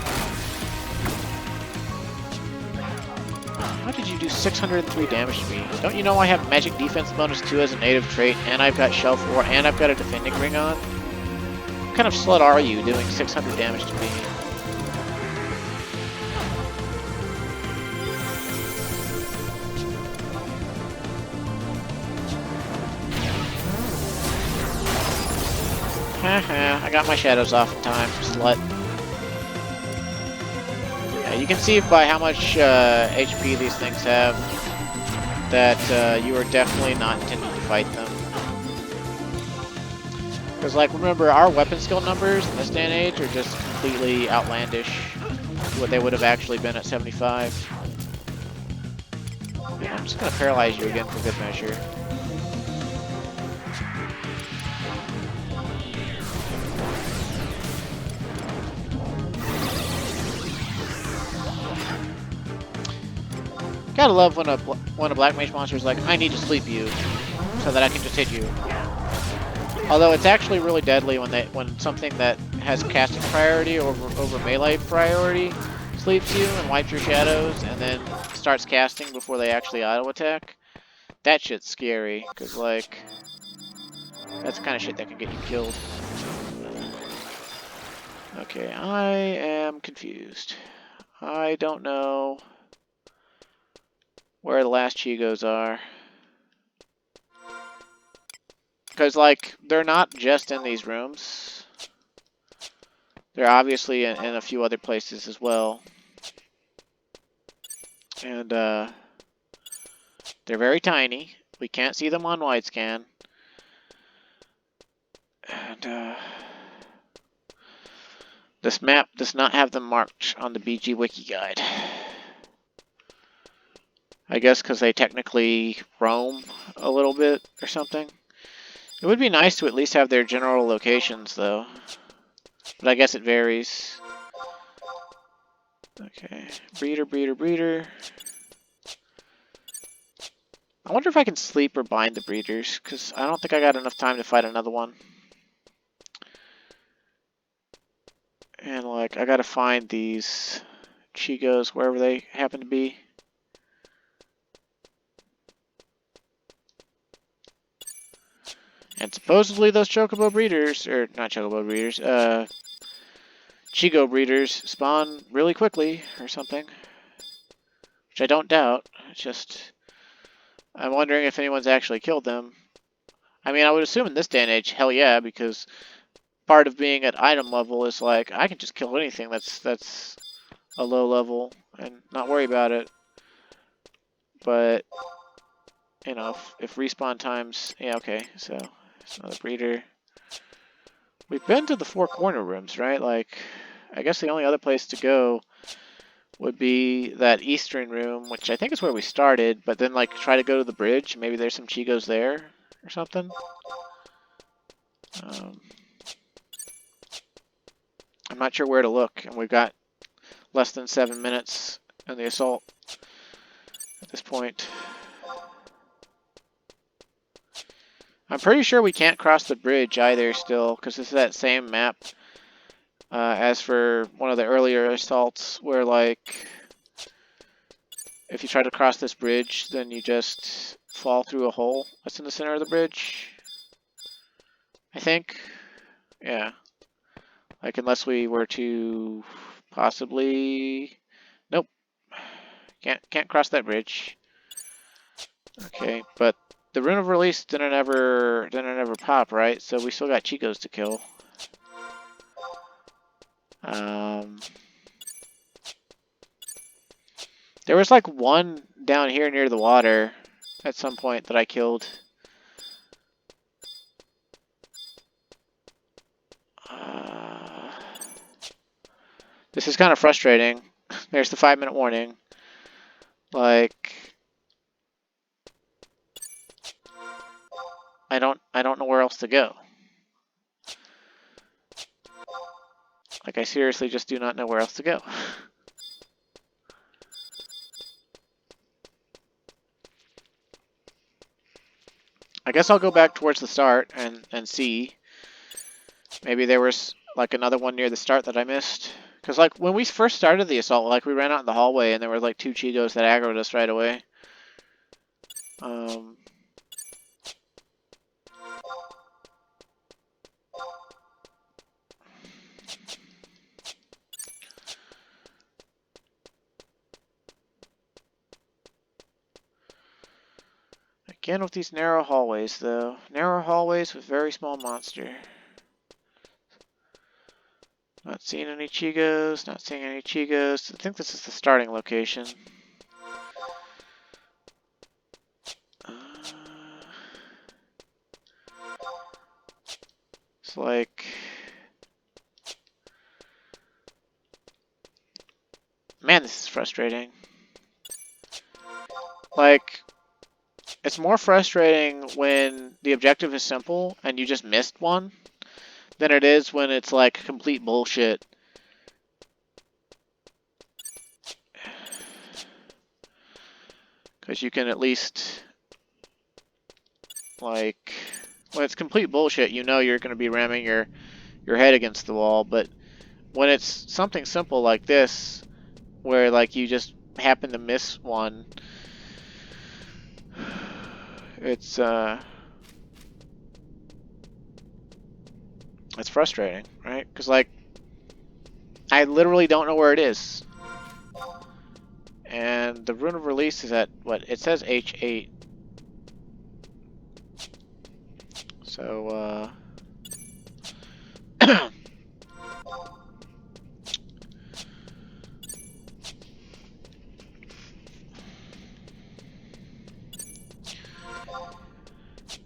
How did you do 603 damage to me? Don't you know I have magic defense bonus 2 as a native trait, and I've got shelf 4, and I've got a defending ring on? What kind of slut are you doing 600 damage to me? Haha, I got my shadows off in time, slut. Yeah, you can see by how much HP these things have that you are definitely not intending to fight them. Because, like, remember, our weapon skill numbers in this day and age are just completely outlandish to what they would have actually been at 75. Yeah, I'm just going to paralyze you again for good measure. Gotta love when a black mage monster is like, I need to sleep you, so that I can just hit you. Although it's actually really deadly when something that has casting priority over melee priority sleeps you and wipes your shadows and then starts casting before they actually auto attack. That shit's scary, cause like that's the kind of shit that can get you killed. Okay, I am confused. I don't know where the last Chigos are. Because, like, they're not just in these rooms. They're obviously in a few other places as well. And, they're very tiny. We can't see them on wide scan. And, this map does not have them marked on the BG Wiki guide. I guess because they technically roam a little bit or something. It would be nice to at least have their general locations, though. But I guess it varies. Okay, breeder. I wonder if I can sleep or bind the breeders, because I don't think I got enough time to fight another one. And, like, I gotta find these Chigos wherever they happen to be. And supposedly those Chocobo breeders, or not Chocobo breeders, Chigo breeders spawn really quickly or something. Which I don't doubt. It's just, I'm wondering if anyone's actually killed them. I mean, I would assume in this day and age, hell yeah, because part of being at item level is like, I can just kill anything that's a low level and not worry about it. But, you know, if respawn times, yeah, okay, so it's another breeder. We've been to the 4 corner rooms, right? Like, I guess the only other place to go would be that eastern room, which I think is where we started, but then like try to go to the bridge. Maybe there's some Chigos there or something. I'm not sure where to look, and we've got less than 7 minutes in the assault at this point. I'm pretty sure we can't cross the bridge either still, because this is that same map as for one of the earlier assaults, where like if you try to cross this bridge, then you just fall through a hole that's in the center of the bridge. I think. Yeah. Like unless we were to possibly... Nope. Can't cross that bridge. Okay, but the Rune of Release didn't ever pop, right? So we still got Chicos to kill. There was like one down here near the water at some point that I killed. This is kind of frustrating. There's the 5-minute warning. Like, I don't know where else to go. Like, I seriously just do not know where else to go. I guess I'll go back towards the start and see. Maybe there was like another one near the start that I missed. Because like when we first started the assault, like we ran out in the hallway and there were like 2 Chigos that aggroed us right away. Again with these narrow hallways though. Narrow hallways with very small monster. Not seeing any Chigos, not seeing any Chigos. I think this is the starting location. It's like... Man, this is frustrating. Like, it's more frustrating when the objective is simple and you just missed one than it is when it's like complete bullshit. Because you can at least, like, when it's complete bullshit, you know you're going to be ramming your head against the wall. But when it's something simple like this, where like you just happen to miss one, it's frustrating, right? Because like I literally don't know where it is. And the Rune of Release is at, what, it says H8. So,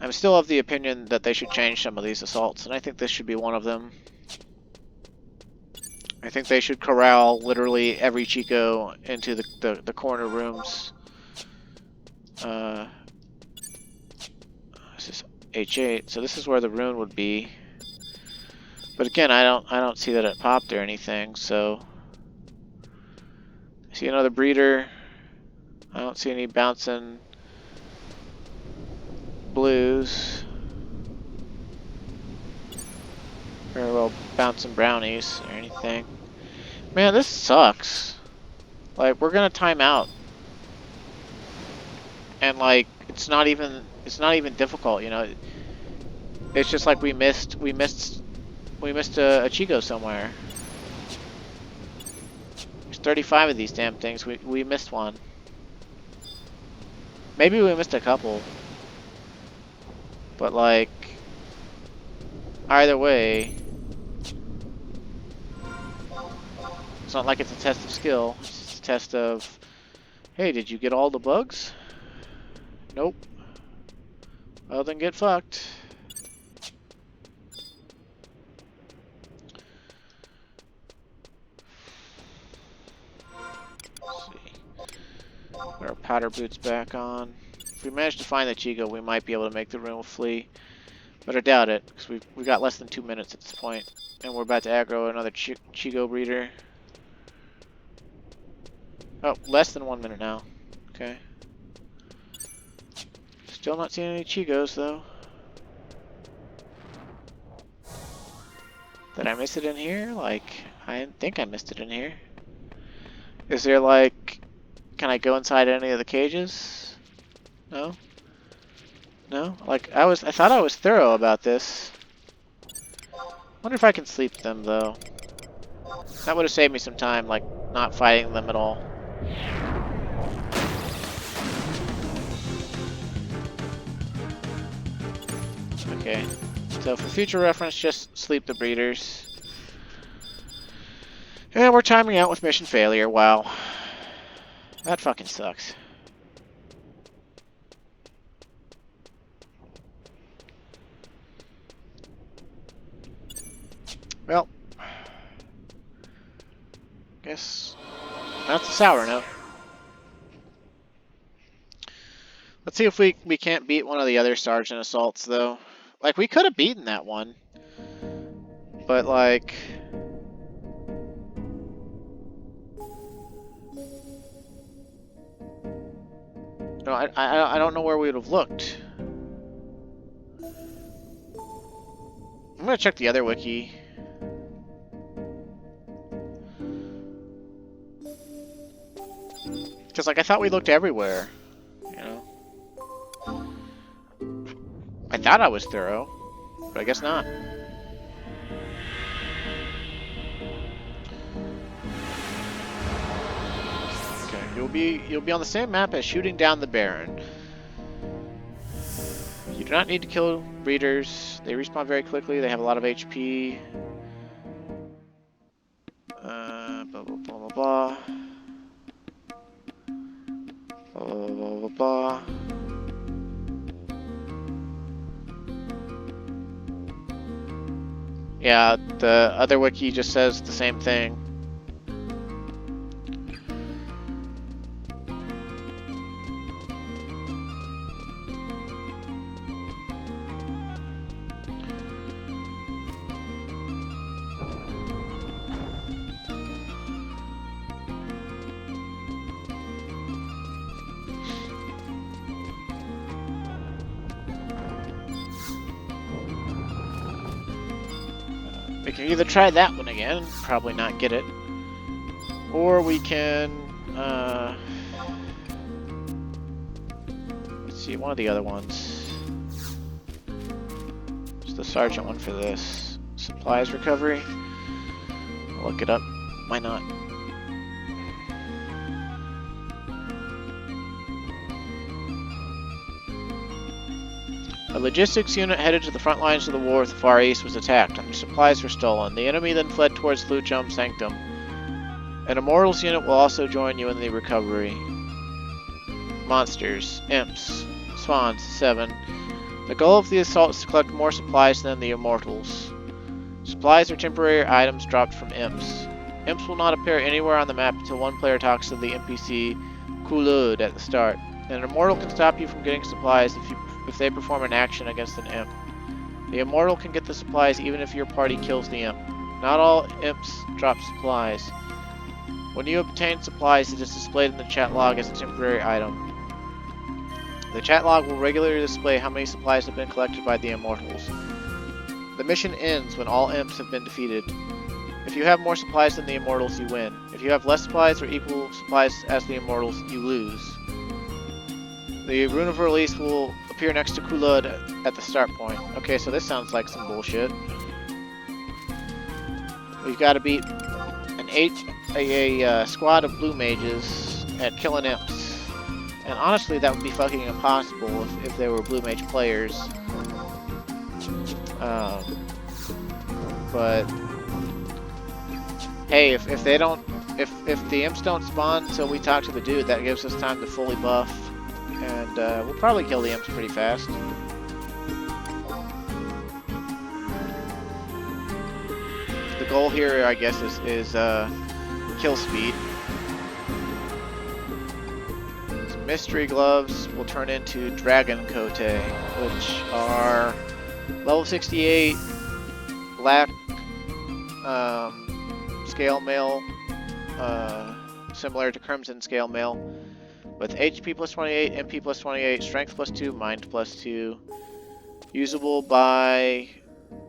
I'm still of the opinion that they should change some of these assaults, and I think this should be one of them. I think they should corral literally every Chico into the corner rooms. This is H8, so this is where the rune would be. But again, I don't see that it popped or anything, so I see another breeder. I don't see any bouncing blues. Or, well, bouncing brownies or anything. Man, this sucks. Like, we're gonna time out. And like, it's not even difficult, you know. It's just like we missed a Chico somewhere. There's 35 of these damn things. We missed one. Maybe we missed a couple. But like, either way, it's not like it's a test of skill. It's just a test of, hey, did you get all the bugs? Nope. Well, then get fucked. Put our powder boots back on. If we manage to find the Chigo, we might be able to make the rune flee. But I doubt it, because we've got less than 2 minutes at this point. And we're about to aggro another Chigo breeder. Oh, less than 1 minute now. Okay. Still not seeing any Chigos, though. Did I miss it in here? Like, I didn't think I missed it in here. Is there, like... Can I go inside any of the cages? No? No? Like, I thought I was thorough about this. Wonder if I can sleep them, though. That would have saved me some time, like, not fighting them at all. Okay. So for future reference, just sleep the breeders. And we're timing out with mission failure. Wow. That fucking sucks. Well, guess that's a sour note. Let's see if we can't beat one of the other sergeant assaults, though. Like, we could have beaten that one, but like, no, I don't know where we would have looked. I'm gonna check the other wiki. Because, like, I thought we looked everywhere, you know? I thought I was thorough, but I guess not. Okay, you'll be on the same map as shooting down the Baron. You do not need to kill breeders. They respawn very quickly. They have a lot of HP. Blah blah blah blah blah. Blah blah blah blah blah. Yeah, the other wiki just says the same thing. We can either try that one again, probably not get it, or we can, let's see, one of the other ones. It's the sergeant one for this. Supplies recovery. I'll look it up. Why not? A logistics unit headed to the front lines of the war with the Far East was attacked, and supplies were stolen. The enemy then fled towards Luchum Sanctum. An Immortals unit will also join you in the recovery. Monsters. Imps. Swans. 7. The goal of the assault is to collect more supplies than the Immortals. Supplies are temporary items dropped from Imps. Imps will not appear anywhere on the map until one player talks to the NPC Kulud at the start. An Immortal can stop you from getting supplies if they perform an action against an imp. The Immortal can get the supplies even if your party kills the imp. Not all imps drop supplies. When you obtain supplies, it is displayed in the chat log as a temporary item. The chat log will regularly display how many supplies have been collected by the Immortals. The mission ends when all imps have been defeated. If you have more supplies than the Immortals, you win. If you have less supplies or equal supplies as the Immortals, you lose. The Rune of Release will appear next to Kulud at the start point. Okay, so this sounds like some bullshit. We've got to beat a squad of blue mages at killing imps. And honestly, that would be fucking impossible if they were blue mage players. But hey, if the imps don't spawn until we talk to the dude, that gives us time to fully buff. And we'll probably kill the imps pretty fast. The goal here, I guess, is kill speed. mystery gloves will turn into dragon kote, which are level 68 black scale mail, similar to crimson scale mail, with HP plus 28, MP plus 28, strength plus 2, mind plus 2, usable by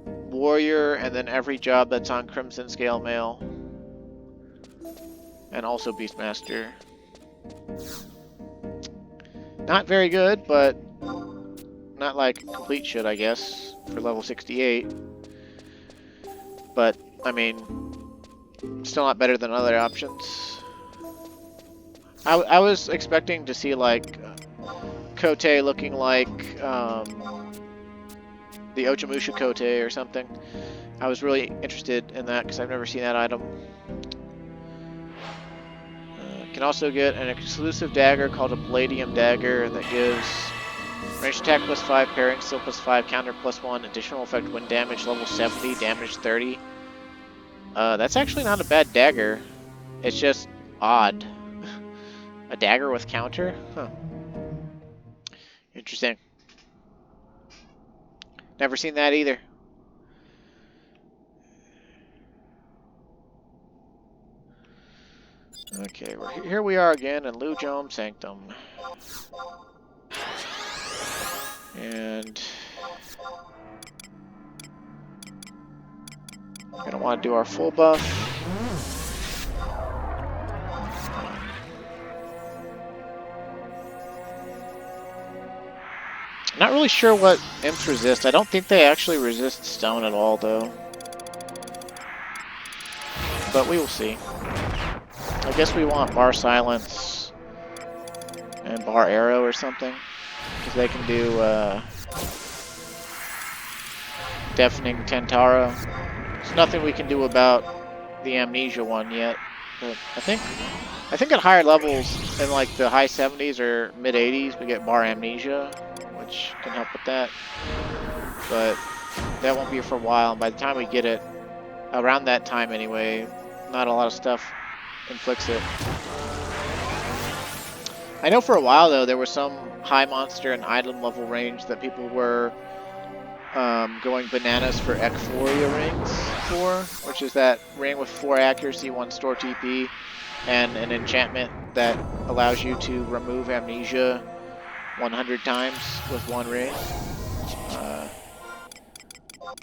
warrior and then every job that's on crimson scale mail, and also beastmaster. Not very good, but not like complete shit, I guess, for level 68. But, I mean, still not better than other options. I was expecting to see, like, Kote looking like the Ochamusha Kote or something. I was really interested in that because I've never seen that item. Can also get an exclusive dagger called a Palladium Dagger that gives range attack plus 5, parrying skill plus 5, counter plus 1, additional effect when damage level 70, damage 30. That's actually not a bad dagger. It's just odd. A dagger with counter? Huh. Interesting. Never seen that either. Okay, here we are again in Lujome Sanctum. And we're gonna want to do our full buff. Not really sure what imps resist. I don't think they actually resist stone at all, though. But we will see. I guess we want bar silence and bar arrow or something, because they can do deafening Tentara. There's nothing we can do about the amnesia one yet, but I think at higher levels, in like the high 70s or mid 80s, we get bar amnesia, which can help with that. But that won't be for a while, and by the time we get it, around that time anyway, not a lot of stuff inflicts it. I know for a while though there was some high monster and item level range that people were going bananas for Ekphoria rings for, which is that ring with 4 accuracy, 1 store TP, and an enchantment that allows you to remove amnesia 100 times with 1 ring.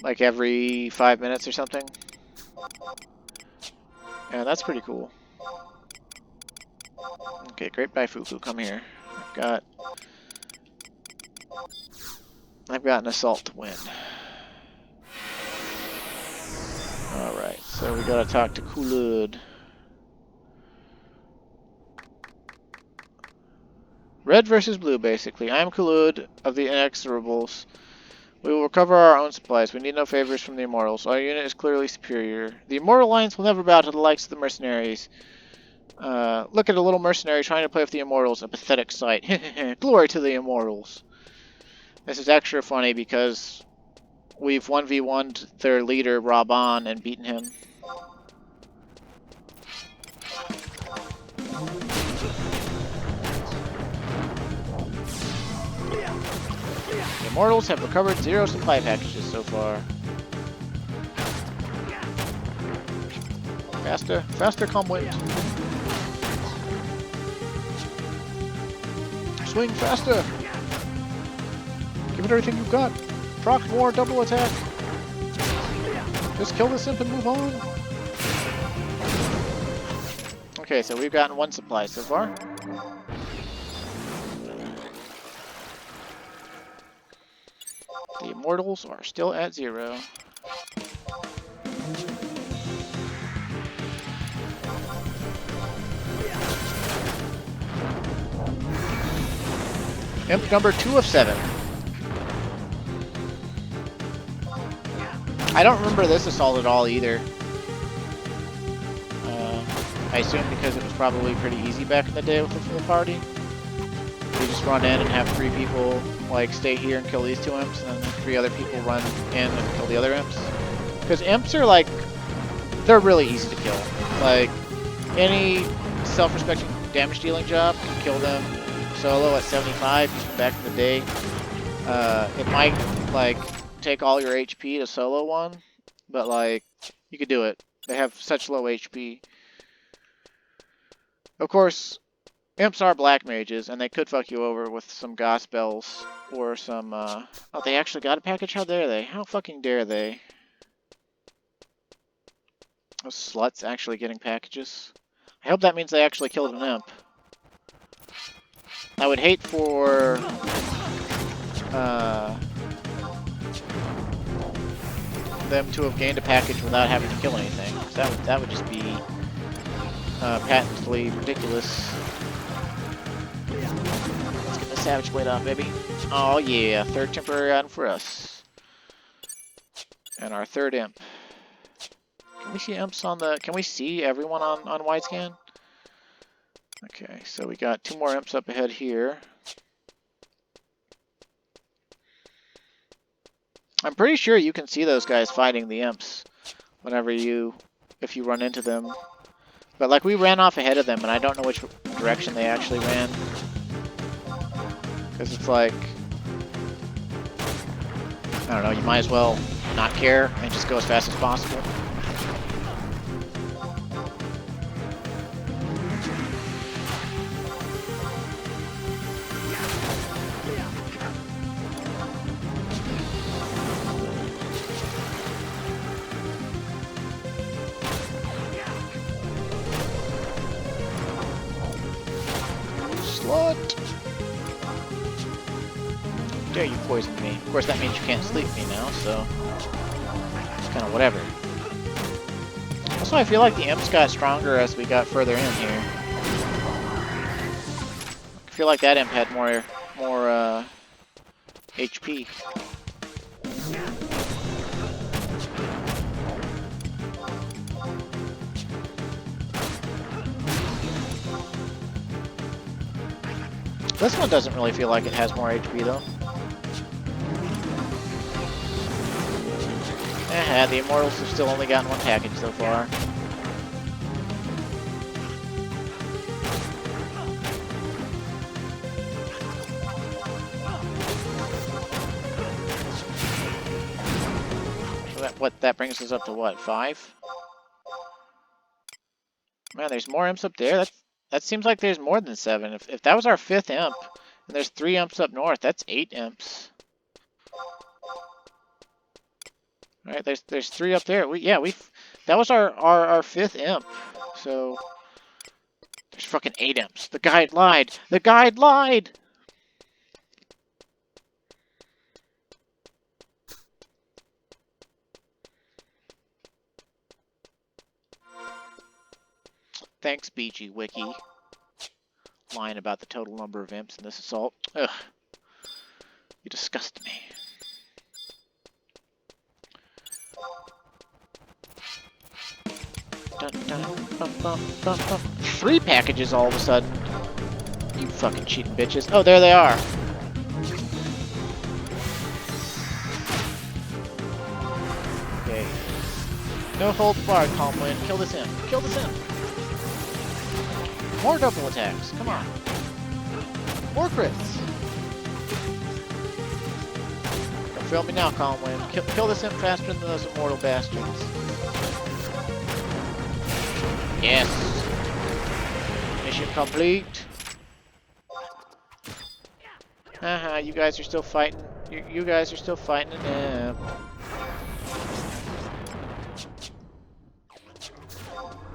Like every 5 minutes or something. Yeah, that's pretty cool. Okay, Great Baifuku, come here. I've got an assault to win. Alright, so we gotta talk to Kulud. Red versus blue, basically. I am Kulud of the Inexorables. We will recover our own supplies. We need no favors from the Immortals. Our unit is clearly superior. The Immortal Alliance will never bow to the likes of the mercenaries. Look at a little mercenary trying to play with the Immortals. A pathetic sight. Glory to the Immortals. This is extra funny because we've 1v1'd their leader, Raban, and beaten him. The Immortals have recovered 0 supply packages so far. Faster, faster, Comwit. Swing faster. Give it everything you've got. Proc more, double attack. Just kill this imp and move on. Okay, so we've gotten 1 supply so far. The Immortals are still at 0. Imp number 2 of 7. I don't remember this assault at all either. I assume because it was probably pretty easy back in the day with the full party. We just run in and have 3 people like stay here and kill these 2 imps, and then 3 other people run in and kill the other imps. Because imps are like, they're really easy to kill. Like, any self-respecting damage dealing job can kill them solo at 75 using back in the day. It might like take all your HP to solo one, but like you could do it. They have such low HP. Of course, imps are black mages, and they could fuck you over with some goth spells or some. Oh, they actually got a package. How dare they? How fucking dare they? Those sluts actually getting packages. I hope that means they actually killed an imp. I would hate for them to have gained a package without having to kill anything. That would just be patently ridiculous. Let's get the Savage Blade off, baby. Oh yeah, third temporary item for us. And our third imp. Can we see imps on the... Can we see everyone on wide scan? Okay, so we got 2 more imps up ahead here. I'm pretty sure you can see those guys fighting the imps whenever if you run into them. But like we ran off ahead of them and I don't know which direction they actually ran. Because it's like, I don't know, you might as well not care and just go as fast as possible. Slut! Dare you poison me? Of course, that means you can't sleep me now, so it's kind of whatever. Also, I feel like the imps got stronger as we got further in here. I feel like that imp had more HP. This one doesn't really feel like it has more HP though. The Immortals have still only gotten 1 package so far. So that brings us up to what, 5? Man, there's more imps up there. That seems like there's more than 7. If that was our 5th imp, and there's 3 imps up north, that's 8 imps. All right, there's 3 up there. That was our 5th imp. So there's fucking 8 imps. The guide lied. The guide lied. Thanks, BG Wiki. Lying about the total number of imps in this assault. Ugh. You disgust me. Dun, dun, bum, bum, bum, bum. 3 packages all of a sudden. You fucking cheating bitches. Oh, there they are. Okay. No holds barred, Calm Wind. Kill this imp. Kill this imp. More double attacks. Come on. More crits. Don't fail me now, Calm Wind. Kill this imp faster than those immortal bastards. Yes. Mission complete. Haha, you guys are still fighting. You guys are still fighting an imp.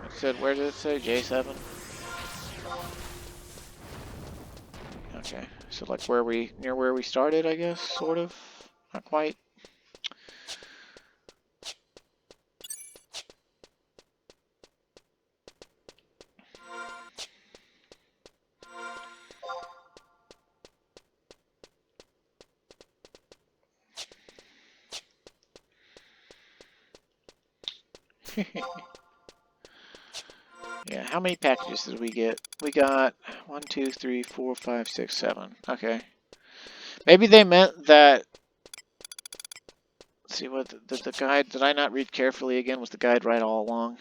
It said, where did it say? J7? Okay, so like near where we started, I guess, sort of. Not quite. Yeah, how many packages did we get? We got 1, 2, 3, 4, 5, 6, 7. Okay. Maybe they meant that. Let's see what the guide. Did I not read carefully again? Was the guide right all along?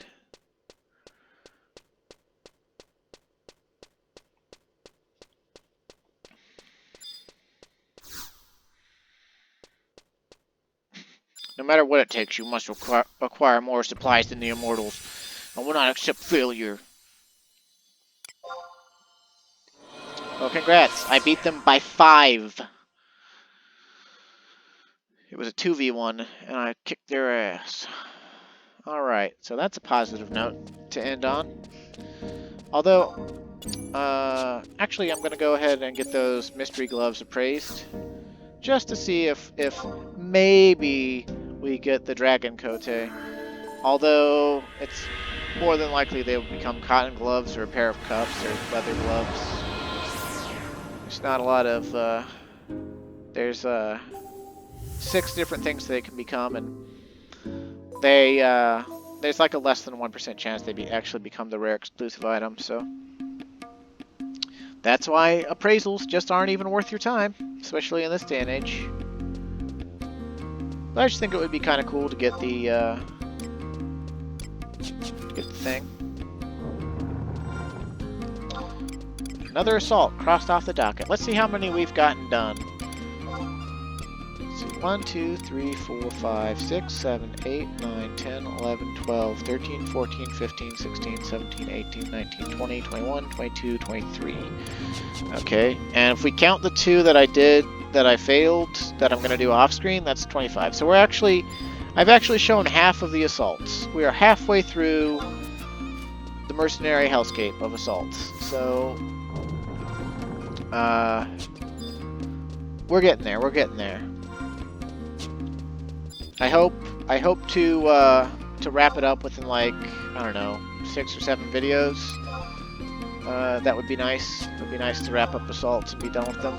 No matter what it takes, you must acquire more supplies than the immortals. I will not accept failure. Well, congrats. I beat them by 5. It was a 2v1, and I kicked their ass. Alright, so that's a positive note to end on. Although, actually I'm going to go ahead and get those mystery gloves appraised. Just to see if maybe we get the dragon cote. Although, it's more than likely they will become cotton gloves or a pair of cuffs or leather gloves. There's not a lot of, there's, 6 different things they can become, and they, there's like a less than 1% chance they actually become the rare exclusive item, so that's why appraisals just aren't even worth your time, especially in this day and age. But I just think it would be kind of cool to get the thing. Another assault crossed off the docket. Let's see how many we've gotten done. 1, 2, 3, 4, 5, 6, 7, 8, 9, 10, 11, 12, 13, 14, 15, 16, 17, 18, 19, 20, 21, 22, 23. Okay, and if we count the 2 that I did, that I failed, that I'm going to do off screen, that's 25. So I've actually shown half of the assaults. We are halfway through the mercenary hellscape of assaults. So, we're getting there, we're getting there. I hope to wrap it up within, like, I don't know, 6 or 7 videos. That would be nice. It would be nice to wrap up assaults and be done with them.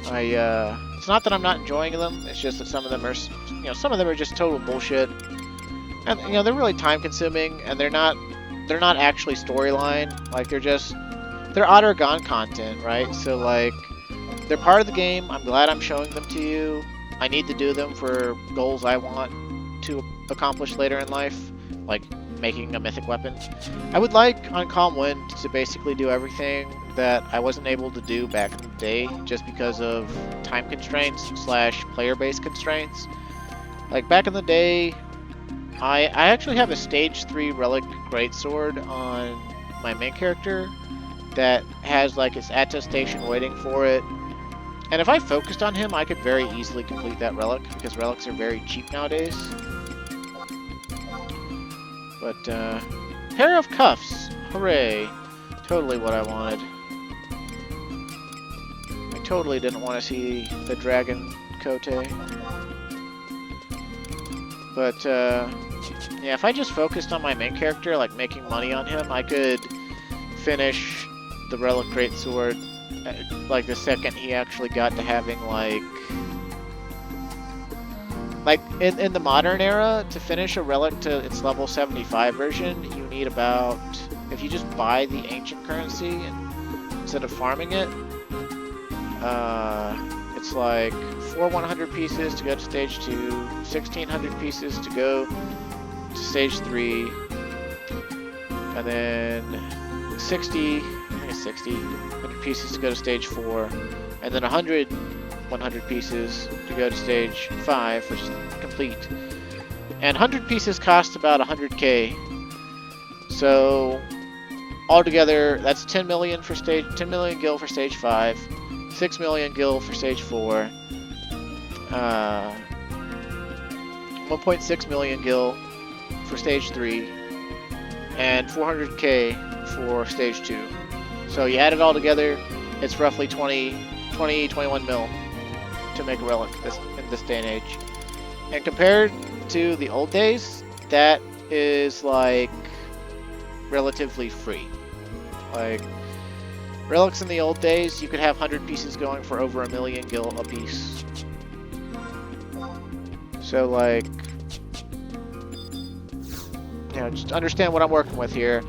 It's not that I'm not enjoying them. It's just that some of them are, some of them are just total bullshit, and they're really time consuming, and they're not actually storyline. Like they're otter gone content, right? So like, they're part of the game. I'm glad I'm showing them to you. I need to do them for goals I want to accomplish later in life, like making a mythic weapon. I would like on Calm Wind to basically do everything that I wasn't able to do back in the day just because of time constraints / player-based constraints. Like back in the day, I actually have a stage 3 relic greatsword on my main character that has like its attestation waiting for it. And if I focused on him, I could very easily complete that relic, because relics are very cheap nowadays. But, pair of cuffs! Hooray! Totally what I wanted. I totally didn't want to see the dragon cote. But, yeah, if I just focused on my main character, like making money on him, I could finish the relic greatsword like the second he actually got to having like in the modern era, to finish a relic to its level 75 version, you need about, if you just buy the ancient currency instead of farming it, it's like 100 pieces to go to stage 2, 1600 pieces to go to stage 3, and then 60 pieces to go to stage 4, and then 100 pieces to go to stage 5, which is complete. And 100 pieces cost about 100k. So altogether, that's 10 million gil for stage 5, 6 million gil for stage 4, 1.6 million gil for stage 3, and 400k for stage 2. So you add it all together, it's roughly 21 mil to make a relic in this day and age. And compared to the old days, that is like relatively free. Like, relics in the old days, you could have 100 pieces going for over 1 million gil a piece. So like, just understand what I'm working with here.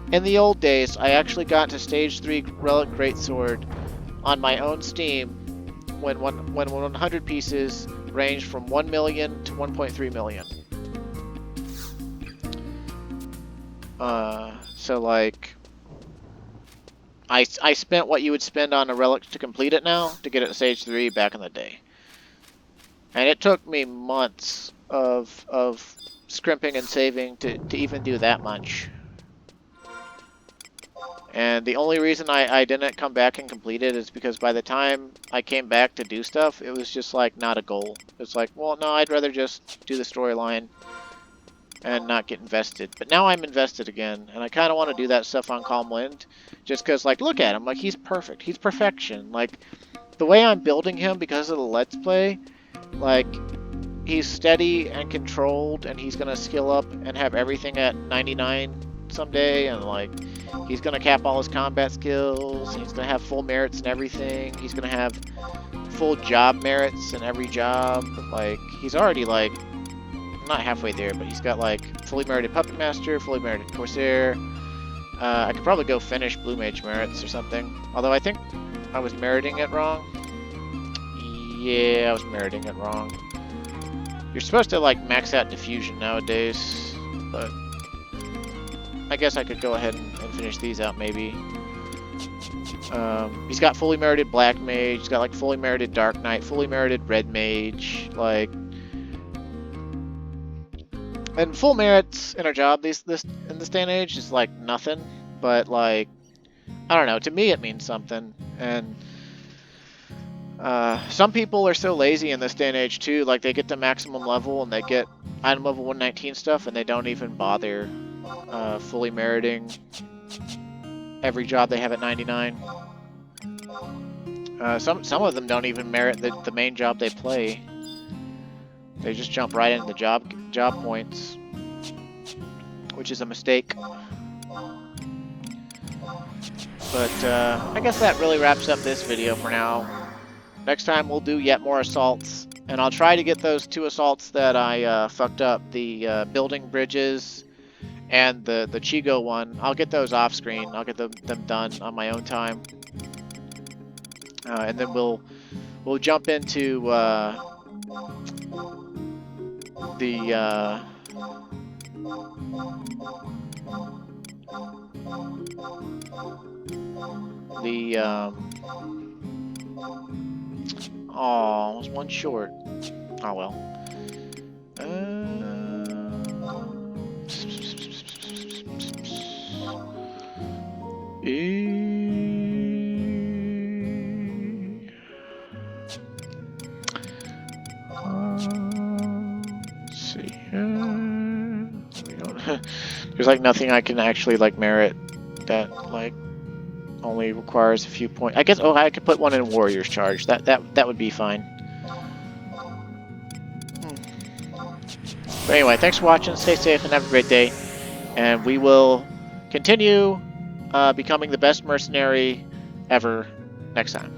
In the old days, I actually got to stage 3 relic greatsword on my own Steam when 100 pieces ranged from 1 million to 1.3 million. So like, I spent what you would spend on a relic to complete it now to get it to stage 3 back in the day. And it took me months of scrimping and saving to even do that much. And the only reason I didn't come back and complete it is because by the time I came back to do stuff, it was just like not a goal. It's like, well, no, I'd rather just do the storyline and not get invested. But now I'm invested again, and I kind of want to do that stuff on Calm Wind, just because, like, look at him, like, he's perfect. He's perfection. Like, the way I'm building him because of the Let's Play, like, he's steady and controlled, and he's going to skill up and have everything at 99 someday, and, like, he's going to cap all his combat skills, and he's going to have full merits and everything. He's going to have full job merits in every job. Like, he's already, like, not halfway there, but he's got, like, fully merited Puppet Master, fully merited Corsair. I could probably go finish Blue Mage merits or something. Although I think I was meriting it wrong. Yeah, I was meriting it wrong. You're supposed to, like, max out Diffusion nowadays, but I guess I could go ahead and finish these out, maybe. He's got fully merited Black Mage, he's got, like, fully merited Dark Knight, fully merited Red Mage, like... And full merits in our job in this day and age is, like, nothing, but, like, I don't know, to me it means something, and some people are so lazy in this day and age, too, like, they get to maximum level, and they get item level 119 stuff, and they don't even bother fully meriting every job they have at 99. Some of them don't even merit the main job they play. They just jump right into the job points, which is a mistake. But I guess that really wraps up this video for now. Next time we'll do yet more assaults, and I'll try to get those 2 assaults that I fucked up, the building bridges and the Chigo one. I'll get those off screen. I'll get them done on my own time, and then we'll jump into oh, I was one short. Oh well. There's like nothing I can actually like merit that like only requires a few points. I guess I could put one in Warrior's Charge. That would be fine. But anyway, thanks for watching. Stay safe and have a great day. And we will continue becoming the best mercenary ever next time.